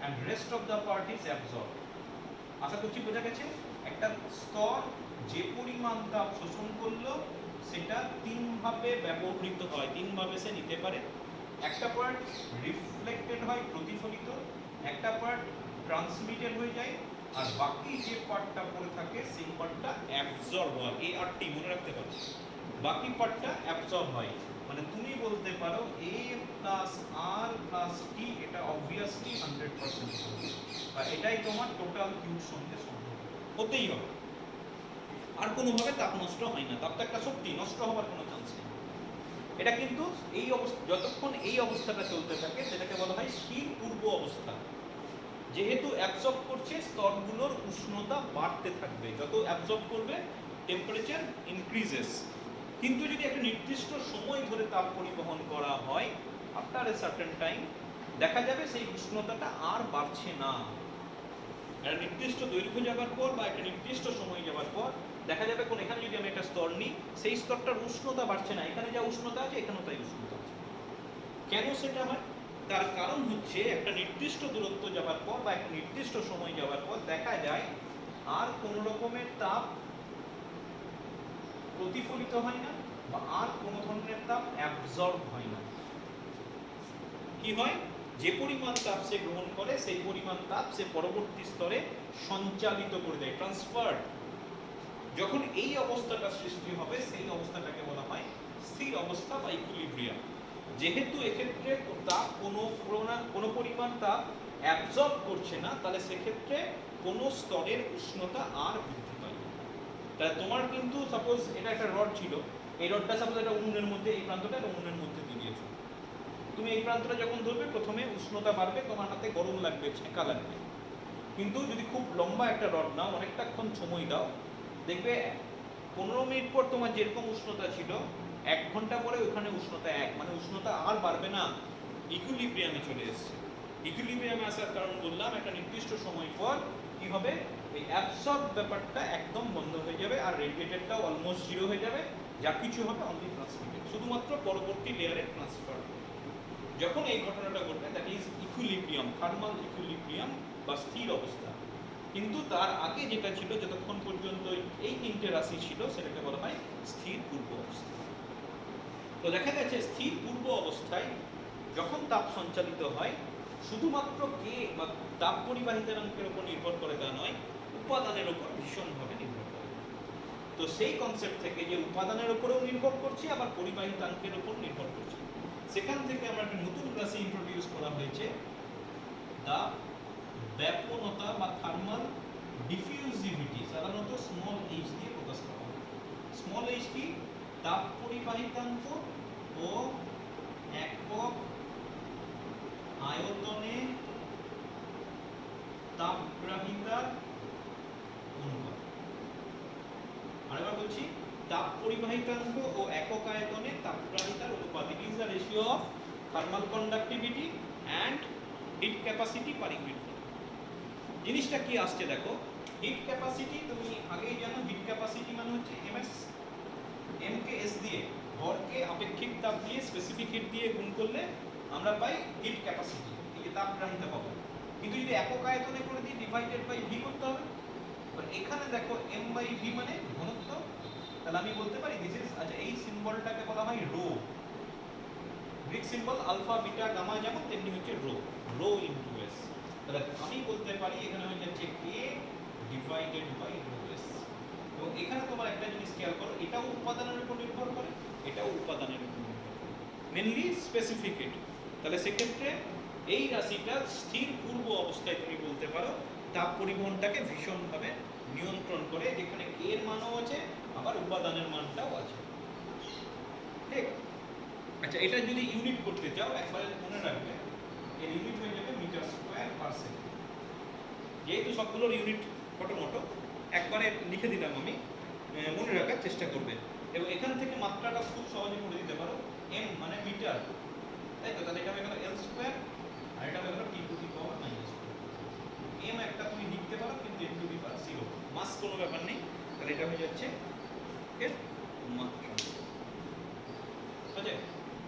and rest of the part is absorbed. আশা করছি বোঝা গেছে। একটা স্তর যে পরিমাণ তাপ শোষণ করলো সেটা তিন ভাবে ব্যবহৃত হয়, তিন ভাবে সে নিতে পারে। একটা পার্ট রিফ্লেক্টেড হয়, প্রতিফলিত, একটা পার্ট ট্রান্সমিটেড হয়ে যায়, আর বাকি যে পার্টটা পড়ে থাকে সেই পার্টটা অ্যাবজর্ব হয়। এই আরটি মনে রাখতে পারো, বাকি পার্টটা অ্যাবজর্ব হয়। মানে তুমি বলতে পারো a প্লাস আর প্লাস টি, এটা অবভিয়াসলি 100% হবে, বা এটাই তোমার টোটাল কিউর সঙ্গে সম্পর্ক হতেই হবে। আর কোনোভাবে তাপ নষ্ট হয় না, তাপটা একটা শক্তি, নষ্ট হওয়ার কোনো চান্স নেই। এটা কিন্তু এই অবস্থা, যতক্ষণ এই অবস্থাটা চলতে থাকে সেটাকে বলা হয় স্থির পূর্ব অবস্থা। যেহেতু অ্যাবজর্ব করছে, স্তরগুলোর উষ্ণতা বাড়তে থাকবে, যত অ্যাবজর্ব করবে টেম্পারেচার ইনক্রিজেস। কিন্তু যদি একটা নির্দিষ্ট সময় ধরে তাপ পরিবহন করা হয়, আফটার এ সার্টেন টাইম দেখা যাবে সেই উষ্ণতাটা আর বাড়ছে না। একটা নির্দিষ্ট দৈর্ঘ্য যাবার পর বা একটা নির্দিষ্ট সময় যাবার পর দেখা যাবে কোন, এখানে যদি আমি একটা স্তর নিই, সেই স্তরটার উষ্ণতা বাড়ছে না, এখানে যা উষ্ণতা আছে এখানেও তাই উষ্ণতা আছে। কেন সেটা হয়? তার কারণ হচ্ছে একটা নির্দিষ্ট দূরত্ব যাবার পর বা একটা নির্দিষ্ট সময় যাবার পর দেখা যায় আর কোন রকমের তাপ প্রতিফলিত হয় না, বা আর কোন ধরনের তাপ অ্যাবজর্ব হয় না। কি হয়? যে পরিমাণ তাপ সে গ্রহণ করে সেই পরিমাণ তাপ সে পরবর্তী স্তরে সঞ্চালিত করে দেয়, ট্রান্সফার্ড। যখন এই অবস্থাটা সৃষ্টি হবে সেই অবস্থাটাকে বলা হয় স্থির অবস্থা বা ইকুইলিব্রিয়াম। যেহেতু এক্ষেত্রে তাপ কোনো পরিমাণ তাপ অ্যাবজর্ব করছে না, তাহলে সেক্ষেত্রে কোনো স্তরের উষ্ণতা আর বৃদ্ধি পায় না। তাহলে তোমার কিন্তু সাপোজ এটা একটা রড ছিল, এই রডটা সাপোজ একটা উনুনের মধ্যে, এই প্রান্তটা একটা উনুনের মধ্যে দিয়ে দিয়েছো। তুমি এই প্রান্তটা যখন ধরবে প্রথমে উষ্ণতা বাড়বে, তোমার হাতে গরম লাগবে, ছেঁকা লাগবে। কিন্তু যদি খুব লম্বা একটা রড নাও, অনেকটাক্ষণ সময় দাও, দেখবে 15 মিনিট পর তোমার যেরকম উষ্ণতা ছিল 1 ঘন্টা পরে ওখানে উষ্ণতা মানে উষ্ণতা আর বাড়বে না, ইকুইলিব্রিয়ামে চলে এসছে। ইকুইলিব্রিয়ামে আসার কারণ বললাম, একটা নির্দিষ্ট সময় পর কি হবে, এই অ্যাবসর্ব ব্যাপারটা একদম বন্ধ হয়ে যাবে আর রেডিয়েটেডটাও অলমোস্ট জিরো হয়ে যাবে। যা কিছু হবে অনলি ট্রান্সমিটেড, শুধুমাত্র পরবর্তী লেয়ারে ট্রান্সফার। যখন এই ঘটনাটা ঘটবে that is equilibrium, thermal equilibrium বা স্থির অবস্থা। কিন্তু তার আগে যেটা ছিল, যতক্ষণ পর্যন্ত এই 3টে রাশি ছিল, সেটাকে বলা হয় স্থির পূর্ব অবস্থা। তো দেখা গেছে স্থির পূর্ব অবস্থায় যখন তাপ সঞ্চালিত হয়, শুধুমাত্র কে বা তাপ পরিবাহিতাঙ্কের উপর নির্ভর করে তা নয়, উপাদানের উপর ভীষণভাবে নির্ভর করে। তো সেই কনসেপ্ট থেকে যে উপাদানের উপরেও নির্ভর করছে আবার পরিবাহিতাঙ্কের উপর নির্ভর করছে, সেখান থেকে আমরা একটা নতুন রাশি ইন্ট্রোডিউস করা হয়েছে, দা ব্যাপনতা বা থার্মাল ডিফিউজিভিটি, সাধারণত স্মল এইচ দিয়ে প্রকাশ করা হয়। স্মল এইচ কি, তাপ পরিবাহিতাঙ্ক ও একক আয়তনে তাপগ্রাহিতার অনুপাত। আরেকবার বলছি, তাপ পরিবাহিতাঙ্ক ও একক আয়তনে তাপগ্রাহিতার অনুপাত। It is the ratio of thermal conductivity and hit capacity per unit. জিনিসটা কি আসছে দেখো, হিট ক্যাপাসিটি তুমি আগেই জানো, হিট ক্যাপাসিটি মানে হচ্ছে এমএস, এম কে এস দিয়ে, ভরকে আপেক্ষিক তাপ দিয়ে স্পেসিফিক হিট দিয়ে গুণ করলে আমরা পাই হিট ক্যাপাসিটি, এই তাপগ্রাহিতা পাবো। কিন্তু যদি একক আয়তনে করে দিই, ডিভাইডেড বাই ভি করতে হবে। আর এখানে দেখো এম বাই ভি মানে ঘনত্ব, তাহলে আমি বলতে পারি দিস ইজ, আচ্ছা এই সিম্বলটাকে বলা হয় rho, Greek symbol alpha beta gamma যেমন, তেমনি হচ্ছে রো, রো ইনটু এস। তাহলে আমি বলতে পারি এখানে হয়ে যাচ্ছে কে ডিভাইডেড বাই রো এস। এবং এখানে তোমার একটা জিনিস খেয়াল করো, এটাও উপাদানের উপর নির্ভর করে, এটাও উপাদানের উপর নির্ভর করে, মেনলি স্পেসিফিক হিট। তাহলে সেক্ষেত্রে এই রাশিটা স্থির পূর্ব অবস্থায় তুমি বলতে পারো তাপ পরিবহনটাকে ভীষণভাবে নিয়ন্ত্রণ করে, যেখানে কে এর মানও আছে আবার উপাদানের মানটাও আছে। ঠিক? আচ্ছা, এটা যদি ইউনিট করতে চাও, একবারে মনে রাখবে এর ইউনিট হয়ে যাবে মিটার স্কয়ার পার সেকেন্ড। যেহেতু সবগুলোর ইউনিট ফটোমটো, একবারে লিখে দিলাম আমি, মনে রাখার চেষ্টা করবে। এবং এখান থেকে মাত্রাটা খুব সহজে করে দিতে পারো, এম মানে মিটার, তাই তো? তাহলে এটা হয়ে গেল এল স্কয়ার, আর এটা হয়ে গেল T to the power minus. M একটা তুমি লিখতে পারো, কিন্তু এন টু দি পাওয়ার 0, মাস কোনো ব্যাপার নেই। তাহলে এটা হয়ে যাচ্ছে এর মাত্রা। বুঝলে?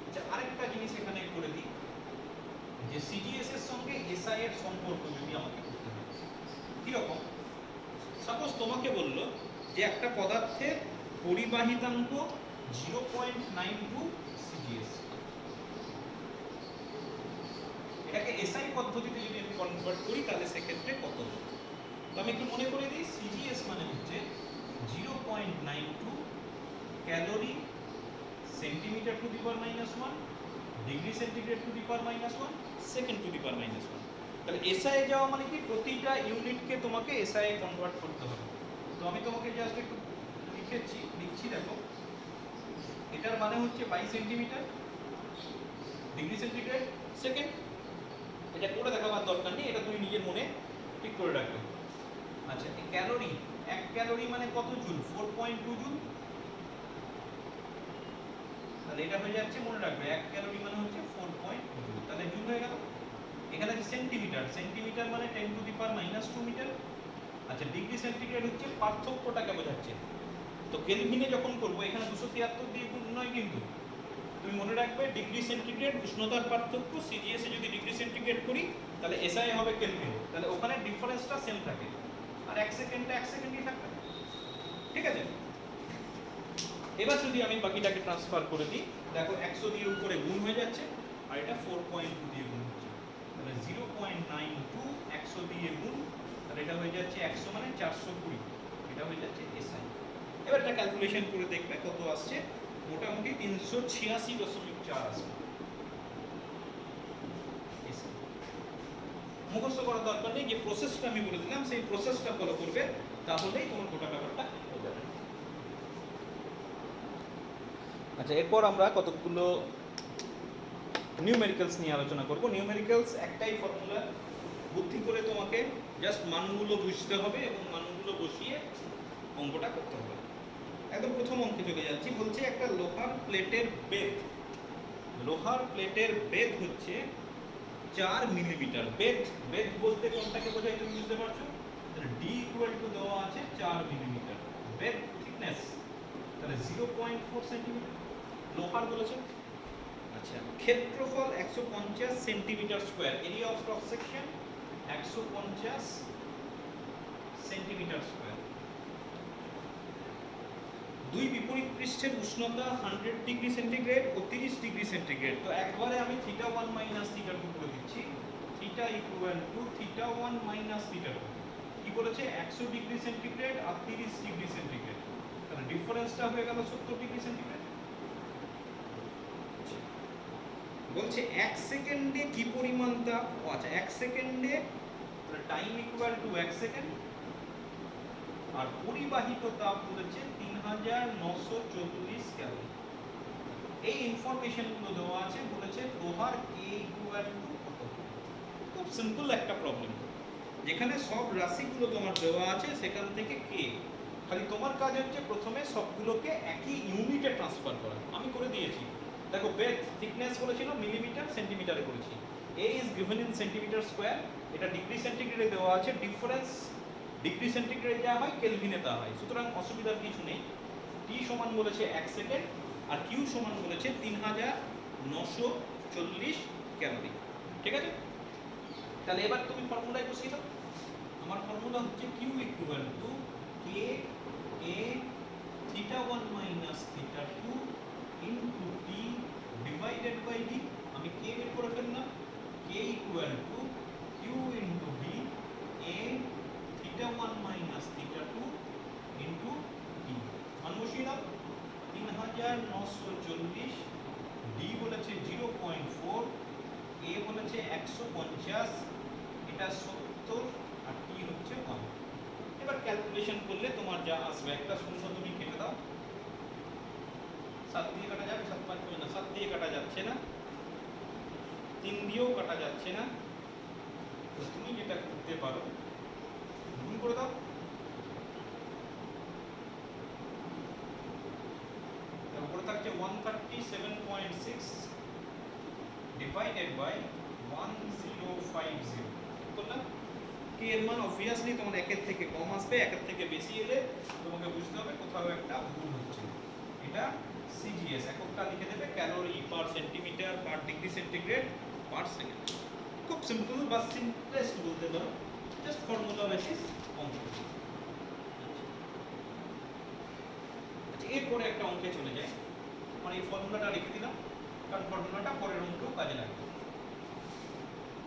আচ্ছা, আরেকটা জিনিস এখানে করে দিই, যে সিজিএস এর সঙ্গে এসআই এর সম্পর্ক যদি আমাকে করতে হয়, কিরকম? সাপোজ তোমাকে বললো যে একটা পদার্থের পরিবাহিতাঙ্ক 0.92 সিজিএস, এটাকে এসআই পদ্ধতিতে যদি আমি কনভার্ট করি তাহলে সেক্ষেত্রে কত হবে? তো আমি একটু মনে করে দিই, সিজিএস মানে হচ্ছে 0.92 calorie centimetre to the power -1, degree centigrade to the power -1, second to the power -1। তাহলে এসআই যাওয়া মানে কি, প্রতিটা ইউনিটকে তোমাকে এসআই কনভার্ট করতে হবে। তো আমি তোমাকে জাস্ট একটু লিখছি দেখো, এটার মানে হচ্ছে 22 সেন্টিমিটার, ডিগ্রি সেন্টিগ্রেড, সেকেন্ড। এটা করে দেখাবার দরকার নেই, এটা তুমি নিজের মনে ঠিক করে রাখবে। আচ্ছা, ক্যালোরি, 1 ক্যালোরি মানে কত জুল? 4.2 জুল। তাহলে এটা হয়ে যাচ্ছে, মনে রাখবে 1 ক্যালোরি মানে হচ্ছে 4.2 জুল, তাহলে জুল হয়ে গেল। এখানে আছে সেন্টিমিটার, সেন্টিমিটার মানে 10 টু দি পাওয়ার -2 মিটার। আচ্ছা, ডিগ্রি সেন্টিগ্রেড হচ্ছে পার্থক্যটাকে বোঝাচ্ছে। তো কেলভিনে যখন করবো, এখানে 273 দিয়ে গুণ নয়, কিন্তু তুমি মনে রাখবে ডিগ্রি সেন্টিগ্রেড উষ্ণতার পার্থক্য, সিজিএস এ যদি ডিগ্রি সেন্টিগ্রেড করি তাহলে এসআই হবে কেলভিন, তাহলে ওখানে ডিফারেন্সটা সেম থাকে, আর 1 সেকেন্ডে 1 সেকেন্ডই থাকবে। ঠিক আছে? এবার যদি আমি বাকিটাকে ট্রান্সফার করে দিই, দেখো 100 দিয়ে উপরে গুণ হয়ে যাচ্ছে, আর এটা 4.2 দিয়ে গুণ হচ্ছে, তাহলে 0.92 100 দিয়ে গুণ, তাহলে এটা হয়ে যাচ্ছে 100 মানে 420, এটা হয়ে যাচ্ছে এসআই। এবার এটা ক্যালকুলেশন করে দেখবে কত আসছে, মোটামুটি 386.4 আসবে। মুখস্থ করার দরকার নেই, যে প্রসেসটা আমি বলে দিলাম সেই প্রসেসটা ফলো করবে, তাহলেই তোমার গোটা ব্যাপারটা হয়ে যাবে। আচ্ছা, এরপর আমরা কতগুলো নিউমেরিক্যালস নিয়ে আলোচনা করব। নিউমেরিক্যালস একটাই ফর্মুলা, বুদ্ধি করে তোমাকে জাস্ট মানগুলো বুঝতে হবে এবং মানগুলো বসিয়ে অঙ্কটা করতে হবে। একদম প্রথম অঙ্কে চলে যাচ্ছি। বলছে একটা লোহার প্লেটের বেধ, লোহার প্লেটের বেধ হচ্ছে 4 মিলিমিটার। বেধ, বেধ বলতে কোনটাকে বোঝায় তুমি বুঝতে পারছো? ডি ইকুয়াল টু দেওয়া আছে 4 মিলিমিটার, বেধ থিকনেস তাহলে 0.4 সেন্টিমিটার, লোহার বলেছে। আচ্ছা, ক্ষেত্রফল 150 centimetre square, area of cross section 150 centimetre square. দুই বিপরীত পৃষ্ঠের উষ্ণতা 100 ডিগ্রি সেন্টিগ্রেড ও 30 ডিগ্রি সেন্টিগ্রেড। তো একবারে আমি θ1 মাইনাস θ2 করে দিচ্ছি। θ ইকুয়াল টু θ1 মাইনাস θ2 কি বলেছে? 100 ডিগ্রি সেন্টিগ্রেড আর 30 ডিগ্রি সেন্টিগ্রেড, তাহলে ডিফারেন্সটা হয়ে গেল 70 ডিগ্রি সেন্টিগ্রেড। বলছে 1 সেকেন্ডে কি পরিমাণ তাপ, আচ্ছা 1 সেকেন্ডে টাইম ইকুয়াল টু 1 সেকেন্ড, আর পরিবাহিত তাপ বলেছে 3940 ক্যালোরি। এই ইনফরমেশন গুলো দেওয়া আছে। বলেছে লোহার কে ইকুয়াল টু কত। খুব সিম্পল একটা প্রবলেম, যেখানে সব রাশিগুলো তোমার দেওয়া আছে, সেখান থেকে কে, খালি তোমার কাজ হচ্ছে প্রথমে সবগুলোকে একই ইউনিটে ট্রান্সফার করা। আমি করে দিয়েছি। দেখো বেধ থিকনেস বলেছিল মিলিমিটার সেন্টিমিটারে করেছি। A is given in centimetre square, এটা ডিগ্রি সেন্টিগ্রেডে দেওয়া আছে। ডিফারেন্স ডিগ্রি সেন্টিগ্রেডে যা হয় কেলভিনে তা হয়, সুতরাং অসুবিধার কিছু নেই। টি সমান বলেছে 1 সেকেন্ড আর কিউ সমান বলেছে 3940 ক্যালোরি। ঠিক আছে, তাহলে এবার তুমি ফর্মুলায় বসিয়ে দাও। আমার ফর্মুলা হচ্ছে Q equal to K A θ1 minus θ2 into T divided by D. আমি কে বের করে ফেললাম। K equal to Q into D A θ1 minus θ2 into D. মান বসিয়ে দাও। 3940, ডি বলেছে 0.4, এ বলেছে 150, এটা 70 আর টি হচ্ছে 1। এবার ক্যালকুলেশন করলে তোমার যা আসবে, একটা শূন্য তুমি কেটে দাও। 7 দিয়ে কাটা যাবে, 7 5 না, 7 দিয়ে কাটা যাচ্ছে না, 3 দিয়েও কাটা যাচ্ছে না। তো তুমি যেটা করতে পারো, গুণ করে দাও। তারপরে থাকছে 137.6 ডিভাইডেড বাই 1050। করলাম কি এর মান অবভিয়াসলি তোমার একের থেকে কম আসবে, একের থেকে বেশি এলে তোমাকে বুঝতে হবে কোথাও একটা ভুল হচ্ছে। এটা সিজিএস এককটা লিখে দেবে, ক্যালোরি পার সেন্টিমিটার পার ডিগ্রি সেন্টিগ্রেড পার সেকেন্ড। খুব সিম্পল বা সিম্পলেস্ট বলতে পারো, জাস্ট ফর্মুলা বেসিস অঙ্ক। আচ্ছা, এরপরে একটা অঙ্কে চলে যায়। মানে এই ফর্মুলাটা লিখে দিলাম, কারণ ফর্মুলাটা পরের অঙ্কেও কাজে লাগবে।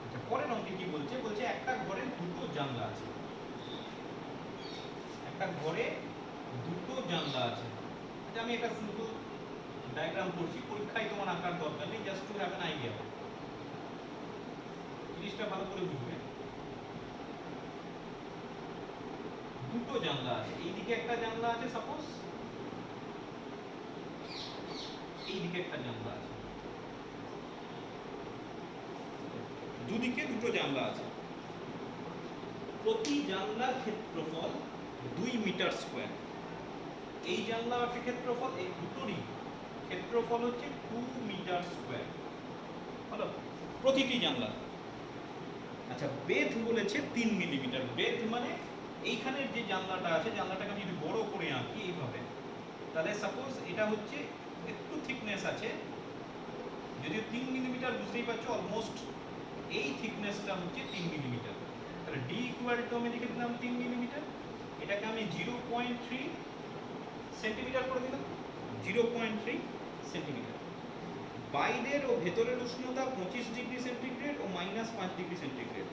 আচ্ছা, পরের অঙ্কে কি বলছে? বলছে একটা ঘরে দুটো জানলা আছে, একটা ঘরে দুটো জানলা আছে। আচ্ছা, আমি একটা সিম্পল ডায়াগ্রাম করছি, পরীক্ষায় তোমার আঁকার দরকার নেই, just to have an idea. জিনিসটা ভালো করে বুঝবে। দুটো জানলা আছে, এইদিকে একটা জানলা আছে, সাপোজ এইদিকে একটা জানলা আছে, দুদিকে দুটো জানলা আছে। প্রতি জানলার ক্ষেত্রফল 2 মিটার স্কয়ার। এই জানলার ক্ষেত্রফল, এই দুটোরই ক্ষেত্রফল হচ্ছে 2 মিটার স্কয়ার। হলো প্রতিটি জানলা। আচ্ছা, বেধ বলেছে 3 মিলিমিটার। বেধ মানে এইখানের যে জানলাটা আছে, জানলাটাকে আমি যদি বড় করে আঁকি এইভাবে, তাহলে সাপোজ এটা হচ্ছে একটু থিকনেস আছে, যদিও 3 মিলিমিটার বুঝতেই পারছো, অলমোস্ট এই থিকনেসটা হচ্ছে 3 মিলিমিটার। তাহলে ডি ইকুয়াল টু আমি লিখে দিলাম 3 মিলিমিটার। এটাকে আমি 0.3 সেন্টিমিটার করে দিলাম, 0.3 সেন্টিমিটার। বাইরের ও ভেতরের উষ্ণতা 25 ডিগ্রি সেন্টিগ্রেড ও -5 ডিগ্রি সেন্টিগ্রেড।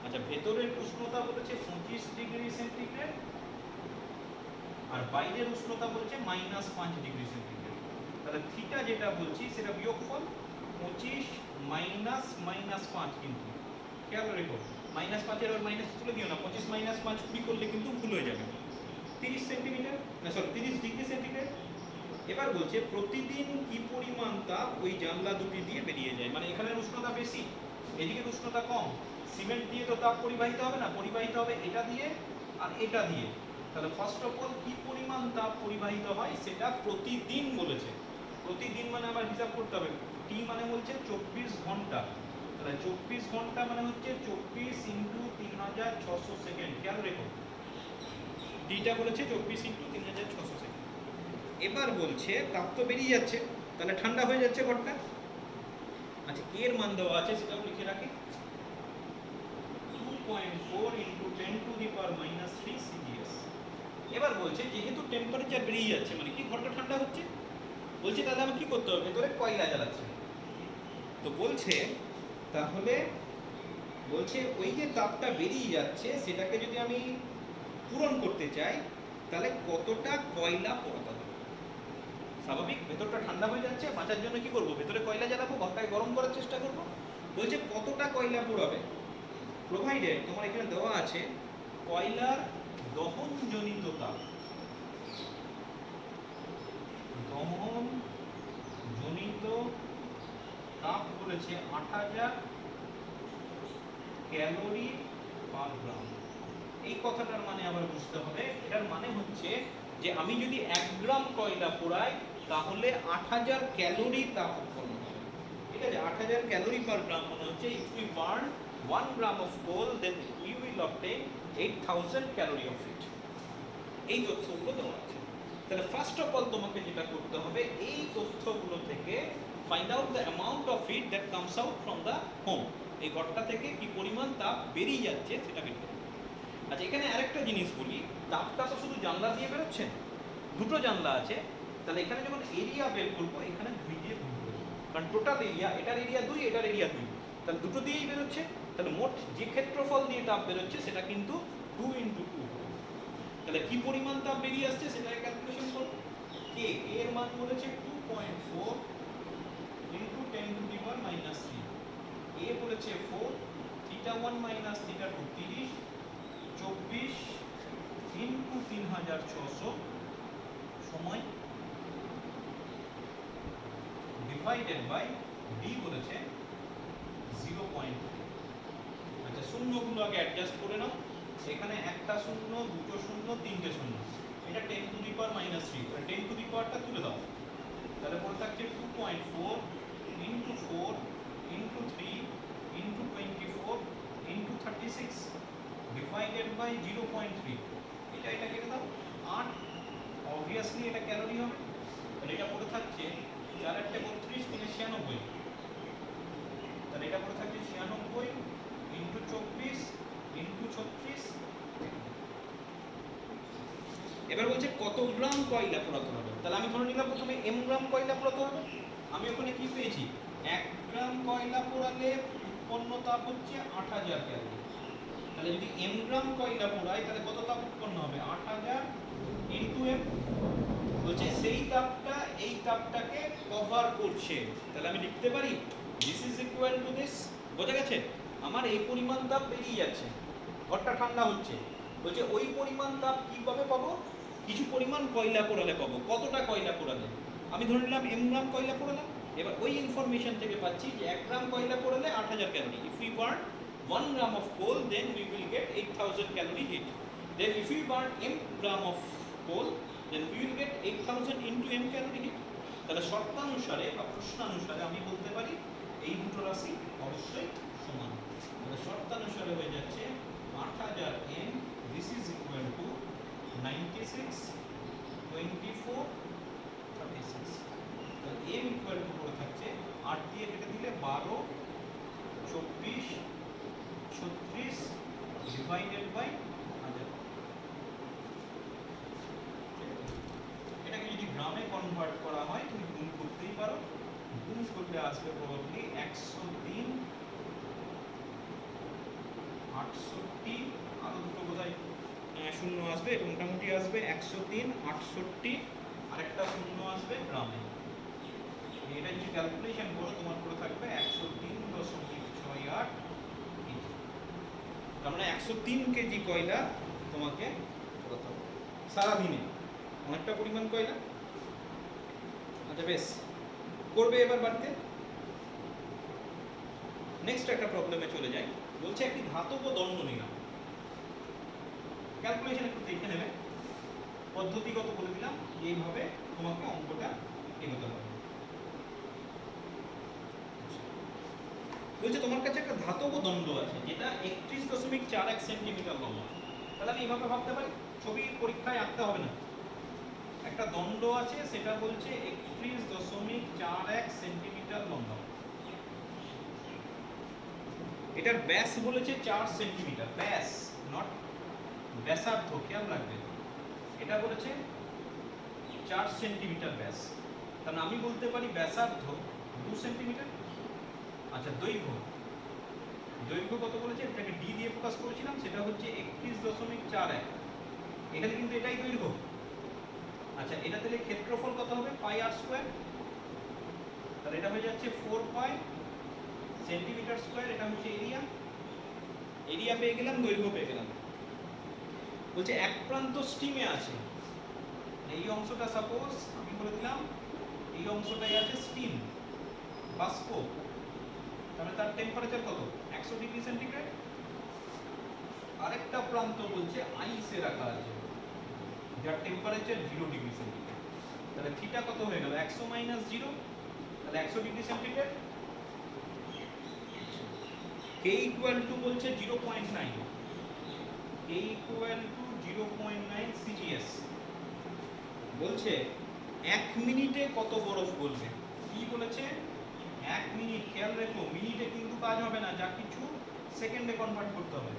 আচ্ছা, ভেতরের উষ্ণতা বলেছে 25 ডিগ্রি সেন্টিগ্রেড আর বাইরের উষ্ণতা বলেছে -5 ডিগ্রি সেন্টিগ্রেড। তাহলে থিটা যেটা বলছি সেটা বিয়োগফল 25 -5, কিন্তু খেয়াল রেখো -5 আর মাইনাস তুলে দিও না, 25 -5 কুড়ি করলে কিন্তু ভুল হয়ে যাবে। 30 সেন্টিমিটার, না সরি 30 ডিগ্রি সেন্টিগ্রেড। এবার বলছে প্রতিদিন কি পরিমাণ তাপ ওই জানলা দুটি দিয়ে বেরিয়ে যায়। মানে এখানের উষ্ণতা বেশি, এদিকে উষ্ণতা কম, সিমেন্ট দিয়ে তো তাপ পরিবাহিত হবে না, পরিবাহিত হবে এটা দিয়ে আর এটা দিয়ে। তাহলে ফার্স্ট অফ অল কি পরিমাণ তাপ পরিবাহিত হয় সেটা প্রতিদিন বলেছে। প্রতিদিন মানে আমার হিসাব করতে হবে, টি মানে বলছে 24 ঘন্টা। তাহলে 24 ঘন্টা মানে হচ্ছে 24 ইন্টু 3600 সেকেন্ড। খেয়াল রেখো, টিটা বলেছে 24 ইন্টু 3600 সেকেন্ড। এবার বলছে তাপ তো বেরিয়ে যাচ্ছে, তাহলে ঠান্ডা হয়ে যাচ্ছে ঘরটা। আচ্ছা, এর মান দেওয়া আছে সেটাও লিখে রাখি, 2.4 into 10 to the power minus 3 CGS. এবার বলছে যেহেতু টেম্পারেচার বেরিয়ে যাচ্ছে মানে কি ঘরটা ঠান্ডা হচ্ছে, বলছে তাহলে আমি কি করতে হবে, ভেতরে কয়লা জ্বালাচ্ছে। তো বলছে তাহলে বলছে ওই যে তাপটা বেরিয়ে যাচ্ছে সেটাকে যদি আমি পূরণ করতে চাই তাহলে কতটা কয়লা পোড়াতে হবে। স্বাভাবিক, ভেতরটা ঠান্ডা হয়ে যাচ্ছে, বাঁচার জন্য কি করব, ভেতরে কয়লা জ্বালাবো, ঘরটাকে গরম করার চেষ্টা করব। বলছে কতটা কয়লা পোড়াবে, প্রোভাইডেড তোমার এখানে দেওয়া আছে কয়লার দহনজনিত তাপ। দহনজনিত তাপ বলেছে 8000 ক্যালোরি পার গ্রাম। এই কথাটার মানে আবার বুঝতে হবে, এটার মানে হচ্ছে যে আমি যদি 1 গ্রাম কয়লা পোড়াই তাহলে 8000 ক্যালোরি তাপ উৎপন্ন হবে। ঠিক আছে, 8000 ক্যালোরি পার গ্রাম মানে হচ্ছে if we burn 1 gram of coal then we will obtain 8000 calorie of heat. এই তথ্যগুলো দেওয়া আছে। তাহলে ফার্স্ট অফ অল তোমাকে যেটা করতে হবে এই তথ্যগুলো থেকে find out the amount of heat that comes out from the home. এই ঘরটা থেকে কি পরিমাণ তাপ বেরিয়ে যাচ্ছে সেটা বের করো। আচ্ছা, এখানে আরেকটা জিনিস বলি, তাপটা তো শুধু জানলা দিয়ে বেরোচ্ছে, দুটো জানলা আছে। তাহলে এখানে যখন এরিয়া বের করবো এখানে 2 দিয়ে গুণ করবো, কারণ টোটাল এরিয়া, এটার এরিয়া 2, এটার এরিয়া 2, তাহলে দুটো দিয়েই বেরোচ্ছে। তাহলে মোট যে ক্ষেত্রফল দিয়ে তাপ বেরোচ্ছে সেটা কিন্তু 2 ইন্টু 2। তাহলে কি পরিমাণ তাপ বেরিয়ে আসছে সেটাকে ক্যালকুলেশন করো। কে এর মান বলেছে 2.4 into 10 to the power minus 3। এ বলেছে 4, থিটা 1 মাইনাস থিটা 2 30, 24 ইন্টু 3600 সময় ডিভাইডেড বাই ডি বলেছে 0.2। আচ্ছা, শূন্যগুলো আগে অ্যাডজাস্ট করে নাও। এখানে একটা শূন্য, দুটো শূন্য, তিনটে শূন্য, এটা 10 to the power minus 3, 10 to the পাওয়ারটা তুলে দাও। তাহলে পড়ে থাকছে 2.4 into 4 into 3 into 24 into 36 divided by 0.3। এটা কেটে দাও, 8। অবভিয়াসলি এটা ক্যালোরি হবে। তাহলে এটা পড়ে থাকছে 4 8 32 3 96। তাহলে এটা পড়ে থাকছে 96 ইন্টু 24 ইন্টু 36। এবার বলছে কত গ্রাম কয়লা পোড়াতে হবে। তাহলে আমি ধরে নিলাম প্রথমে m গ্রাম কয়লা পোড়াতে হবে। আমি ওখানে কি পেয়েছি, 1 গ্রাম কয়লা পোড়ালে উৎপন্ন তাপ হচ্ছে 8000 ক্যালোরি। তাহলে যদি m গ্রাম কয়লা পোড়াই তাহলে কত তাপ উৎপন্ন হবে, 8000 ইন্টু m। বলছে সেই তাপটা এই তাপটাকে কভার করছে। তাহলে আমি লিখতে পারি this is equal to this. বোঝা গেছে, আমার এই পরিমাণ তাপ বেরিয়ে যাচ্ছে, ঘরটা ঠান্ডা হচ্ছে। বলছে ওই পরিমাণ তাপ কিভাবে পাবো, কিছু পরিমাণ কয়লা পোড়ালে পাবো। কতটা কয়লা পোড়ালে, আমি ধরে নিলাম m গ্রাম কয়লা পোড়ালাম। এবার ওই ইনফরমেশন থেকে পাচ্ছি যে 1 গ্রাম কয়লা পোড়ালে 8000 calorie. If we burn 1 gram of coal then we will get 8000 calorie heat. Then if we burn m gram of coal then we will get 8000 into m calorie heat. তাহলে শর্তানুসারে বা প্রশ্নানুসারে আমি বলতে পারি এই দুটো রাশি অবশ্যই সমান। তাহলে শর্তানুসারে হয়ে যাচ্ছে 8000 m this is equal to 96 24 36। তাহলে m equal to করে থাকছে 8 দিয়ে কেটে দিলে 12 24 36 ডিভাইডেড বাই 1000। এটাকে যদি গ্রামে কনভার্ট করা হয় তুমি গুণ করতেই পারো, গুণ করলে আসবে প্রবাবলি 103 68, আরো দুটো বোধহয় শূন্য আসবে, এটা মোটামুটি আসবে 103 68, আরেকটা শূন্য আসবে গ্রামে। এটা যদি ক্যালকুলেশন করো তোমার পড়ে থাকবে 103.68 কেজি। তার মানে 103 কেজি কয়লা তোমাকে পোড়াতে হবে সারাদিনে, অনেকটা পরিমাণ কয়লা। আচ্ছা বেশ, করবে এবার বাড়িতে। নেক্সট একটা প্রবলেমে চলে যাই। বলছে একটি ধাতব দণ্ড নিলাম। ক্যালকুলেশন একটু দেখে নেবে, পদ্ধতিগত বলে দিলাম, এইভাবে তোমাকে অঙ্কটা এগোতে হবে। বলছে তোমার কাছে একটা ধাতব দণ্ড আছে যেটা 31.41 সেন্টিমিটার লম্বা। তাহলে আমি এইভাবে ভাবতে পারি, ছবি পরীক্ষায় আঁকতে হবে না। একটা দণ্ড আছে, সেটা বলছে 31.41 সেন্টিমিটার লম্বা। এটার ব্যাস বলেছে 4 সেন্টিমিটার, ব্যাস নট ব্যাসার্ধ, খেয়াল রাখবে। এটা বলেছে 4 সেন্টিমিটার ব্যাস, তাহলে আমি বলতে পারি ব্যাসার্ধ 2 সেন্টিমিটার। আচ্ছা, দৈর্ঘ্য, দৈর্ঘ্য কত বলেছে, এটাকে ডি দিয়ে প্রকাশ করেছিলাম, সেটা হচ্ছে 31.41। এখানে কিন্তু এটাই দৈর্ঘ্য। আচ্ছা, এটা তাহলে ক্ষেত্রফল কত হবে, পাই আর স্কোয়ার। তাহলে এটা হয়ে যাচ্ছে 4 পাই সেন্টিমিটার স্কোয়ার। এটা হচ্ছে এরিয়া, এরিয়া পেয়ে গেলাম, দৈর্ঘ্য পেয়ে গেলাম। বলছে এক প্রান্ত স্টিমে আছে, এই অংশটা সাপোজ আমি বলে দিলাম, এই অংশটাই আছে স্টিম, বাষ্প। তাহলে তার টেম্পারেচার কত, 100 ডিগ্রি সেন্টিগ্রেড। আরেকটা প্রান্ত বলছে আইসে রাখা আছে, যার টেম্পারেচার 0 ডিগ্রি সেন্টিগ্রেড। তাহলে থিটা কত হয়ে গেল, 100 মাইনাস 0, তাহলে 100 ডিগ্রি সেন্টিগ্রেড। কে ইকুয়াল টু বলছে 0.9, কে ইকুয়াল টু 0.9 সিজিএস। বলছে 1 মিনিটে কত বরফ গলবে। কি বলেছে, 1 মিনিট। খেয়াল রেখো, মিনিটে কিন্তু কাজ হবে না, যা কিছু সেকেন্ডে কনভার্ট করতে হবে।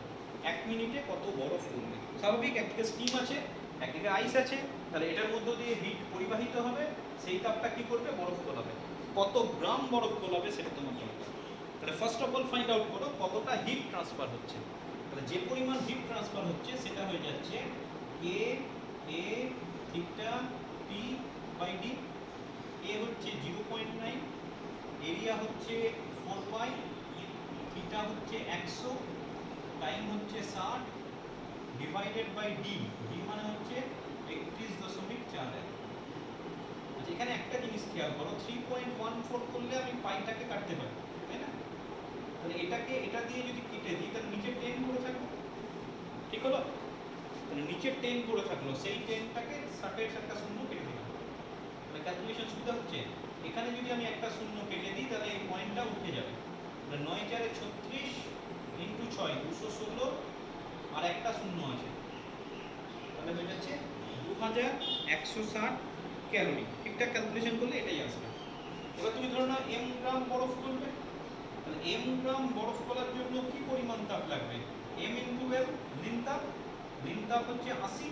1 মিনিটে কত বরফ গলবে। স্বাভাবিক, একদিকে স্টিম আছে, একদিকে আইস আছে, তাহলে এটার মধ্য দিয়ে হিট পরিবাহিত হবে, সেই তাপটা কি করবে, বরফ গলাবে। কত গ্রাম বরফ গলাবে সেটা তোমার দরকার। তাহলে first of all find out করো কতটা হিট ট্রান্সফার হচ্ছে। তাহলে যে পরিমাণ হিট ট্রান্সফার হচ্ছে সেটা হয়ে যাচ্ছে কে A theta T by D. এ হচ্ছে 0.9, এরিয়া হচ্ছে 4 পাই, থিটা হচ্ছে 100, টাইম হচ্ছে 60, ডিভাইডেড বাই ডি, ডি মানে হচ্ছে 31.41। আচ্ছা, এখানে একটা জিনিস খেয়াল করো, 3.14 করলে আমি পাইটাকে কাটতে পারি, তাই না? তাহলে এটাকে এটা দিয়ে যদি কেটে দিই, তাহলে নিচে 10 পড়ে থাকবে, ঠিক হলো? তাহলে নিচে 10 পড়ে থাকলো, সেই 10টাকে 60-এর একটা শূন্য কেটে দিলাম। তাহলে ক্যালকুলেশন সুবিধা হচ্ছে। এখানে যদি আমি একটা শূন্য কেটে দিই, তাহলে এই পয়েন্টটা উঠে যাবে। তাহলে 9 4 36 ইন্টু 6 216, আর একটা শূন্য আছে, তাহলে হয়ে যাচ্ছে 2160 ক্যালোরি। ঠিকঠাক ক্যালকুলেশন করলে এটাই আসবে। এবার তুমি ধরো না এম গ্রাম বরফ করবে, তাহলে এম গ্রাম বরফ করার জন্য কি পরিমাণ তাপ লাগবে, এম ইন্টু এল, লিন তাপ। লিন তাপ হচ্ছে 80।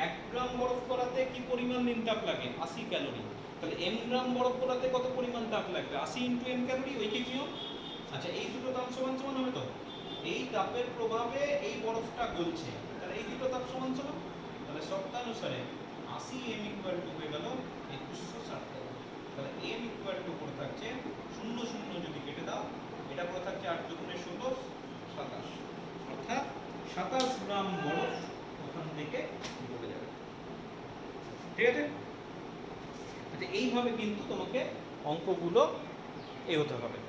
1 গ্রাম বরফ করাতে কি পরিমাণ লিন তাপ লাগে, 80 ক্যালোরি। তাহলে এম গ্রাম বরফ করাতে কত পরিমাণ তাপ লাগবে, 80 ইন্টু এম ক্যালোরি, ঐকিক নিয়ম। আচ্ছা, এই দুটো তাপ সমান সমান হবে তো, এই তাপের প্রভাবে এই বরফটা গলছে, তাহলে এই দুটো তাপ সমান সমান। তাহলে শর্তানুসারে 80 এম ইকুয়াল টু হয়ে গেল 2160 ক্যালোরি। তাহলে এম ইকুয়াল টু করে থাকছে 0 0 যদি কেটে দাও, এটা করে থাকছে 8 দুগুণে 16 27, অর্থাৎ 27 গ্রাম বরফ ওখান থেকে গলে যাবে। ঠিক আছে? আচ্ছা, এইভাবে কিন্তু তোমাকে অঙ্কগুলো এগোতে হবে।